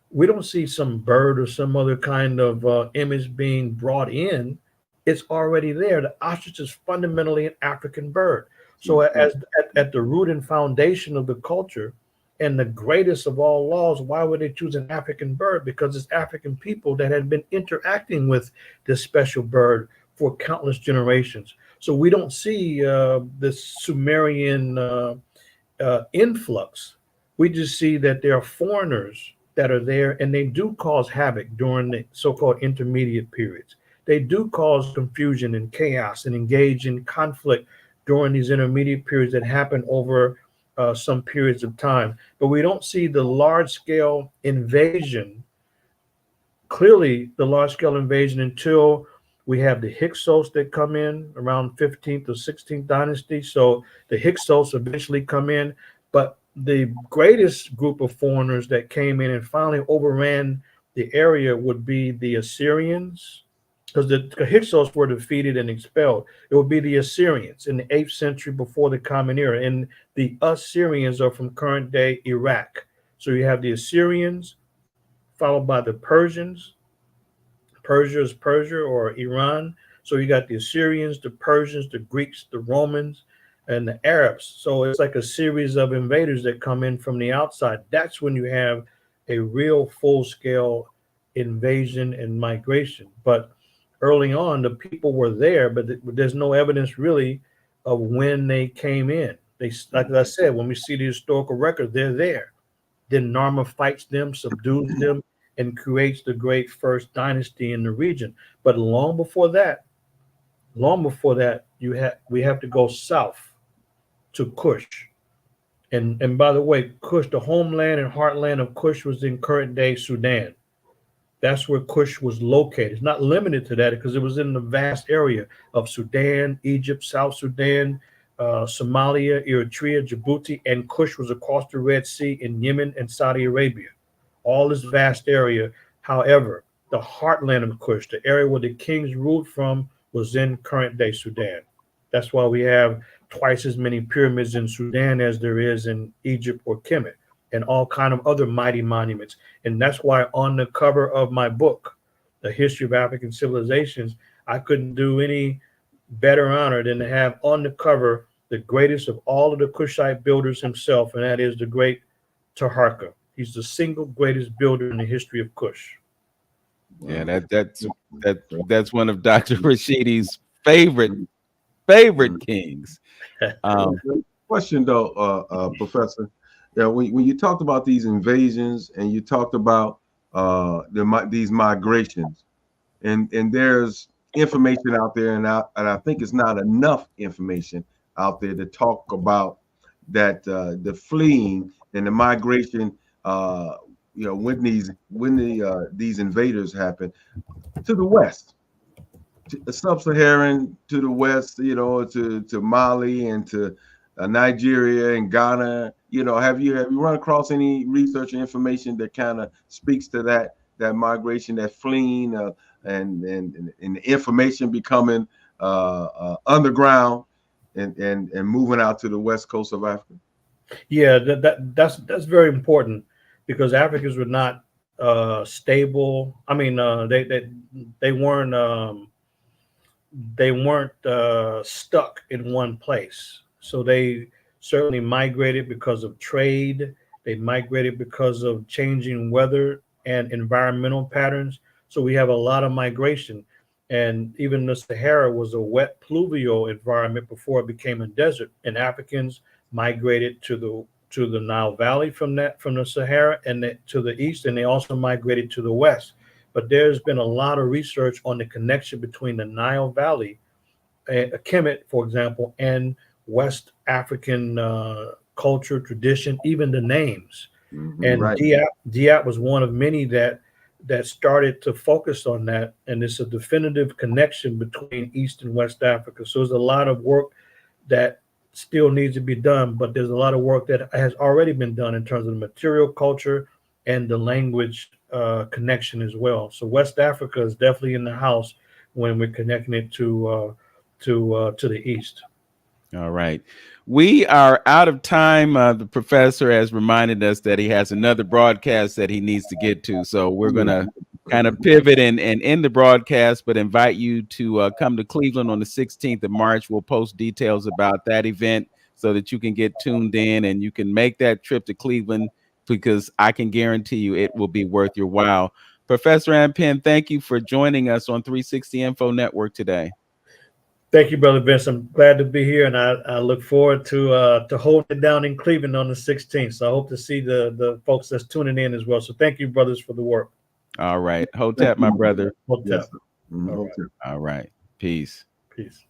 [SPEAKER 3] We don't see some bird or some other kind of image being brought in. It's already there. The ostrich is fundamentally an African bird. So as at the root and foundation of the culture and the greatest of all laws, why would they choose an African bird? Because it's African people that had been interacting with this special bird for countless generations. So we don't see this Sumerian influx. We just see that there are foreigners that are there, and they do cause havoc during the so-called intermediate periods. They do cause confusion and chaos and engage in conflict during these intermediate periods that happen over some periods of time. But we don't see the large-scale invasion, clearly the large-scale invasion, until we have the Hyksos that come in around 15th or 16th dynasty. So the Hyksos eventually come in, but the greatest group of foreigners that came in and finally overran the area would be the Assyrians, because the Hyksos were defeated and expelled. It would be the Assyrians in the 8th century before the Common Era. And the Assyrians are from current day Iraq. So you have the Assyrians, followed by the Persians. Persia is Persia or Iran. So you got the Assyrians, the Persians, the Greeks, the Romans, and the Arabs. So it's like a series of invaders that come in from the outside. That's when you have a real full-scale invasion and migration. But early on, the people were there, but there's no evidence really of when they came in. They, like I said, when we see the historical record, they're there. Then Narmer fights them, subdues them, and creates the great first dynasty in the region. But long before that, we have to go south to Kush. And by the way, Kush, the homeland and heartland of Kush was in current day Sudan. That's where Kush was located. It's not limited to that because it was in the vast area of Sudan, Egypt, South Sudan, Somalia, Eritrea, Djibouti, and Kush was across the Red Sea in Yemen and Saudi Arabia. All this vast area. However, the heartland of Kush, the area where the kings ruled from, was in current day Sudan. That's why we have twice as many pyramids in Sudan as there is in Egypt or Kemet, and all kind of other mighty monuments. And that's why on the cover of my book, The History of African Civilizations, I couldn't do any better honor than to have on the cover the greatest of all of the Kushite builders himself, and that is the great Taharqa. He's the single greatest builder in the history of Kush.
[SPEAKER 2] Yeah, that's one of Dr. Rashidi's favorite kings.
[SPEAKER 1] Question though, Professor. Yeah, when you talked about these invasions and you talked about these migrations, and there's information out there, and I think it's not enough information out there to talk about that the fleeing and the migration. When these invaders happen to the west, sub-Saharan to the west, to Mali and to Nigeria and Ghana. Have you run across any research or information that kind of speaks to that migration, that fleeing, and the information becoming underground and moving out to the west coast of Africa?
[SPEAKER 3] Yeah, that's very important because Africans were not stable. I mean, they weren't stuck in one place. So they certainly migrated because of trade. They migrated because of changing weather and environmental patterns. So we have a lot of migration. And even the Sahara was a wet pluvial environment before it became a desert. And Africans migrated to the Nile Valley from the Sahara and to the east, and they also migrated to the west. But there's been a lot of research on the connection between the Nile Valley, Kemet, for example, and West African culture, tradition, even the names.
[SPEAKER 1] Mm-hmm,
[SPEAKER 3] and
[SPEAKER 1] right.
[SPEAKER 3] Diop was one of many that started to focus on that, and it's a definitive connection between East and West Africa. So there's a lot of work that still needs to be done, but there's a lot of work that has already been done in terms of the material culture and the language connection as well. So West Africa is definitely in the house when we're connecting it to the east.
[SPEAKER 2] All right. We are out of time. The professor has reminded us that he has another broadcast that he needs to get to. So we're going to kind of pivot and end the broadcast, but invite you to come to Cleveland on the 16th of March. We'll post details about that event so that you can get tuned in and you can make that trip to Cleveland, because I can guarantee you it will be worth your while. Professor Ampim, thank you for joining us on 360 Info Network today.
[SPEAKER 3] Thank you, Brother Vince. I'm glad to be here, and I look forward to holding it down in Cleveland on the 16th. So I hope to see the folks that's tuning in as well. So thank you, brothers, for the work.
[SPEAKER 2] All right. Hotep, my brother.
[SPEAKER 3] Hotep.
[SPEAKER 1] Yes. Mm-hmm.
[SPEAKER 3] All right.
[SPEAKER 2] All right. Peace.
[SPEAKER 3] Peace.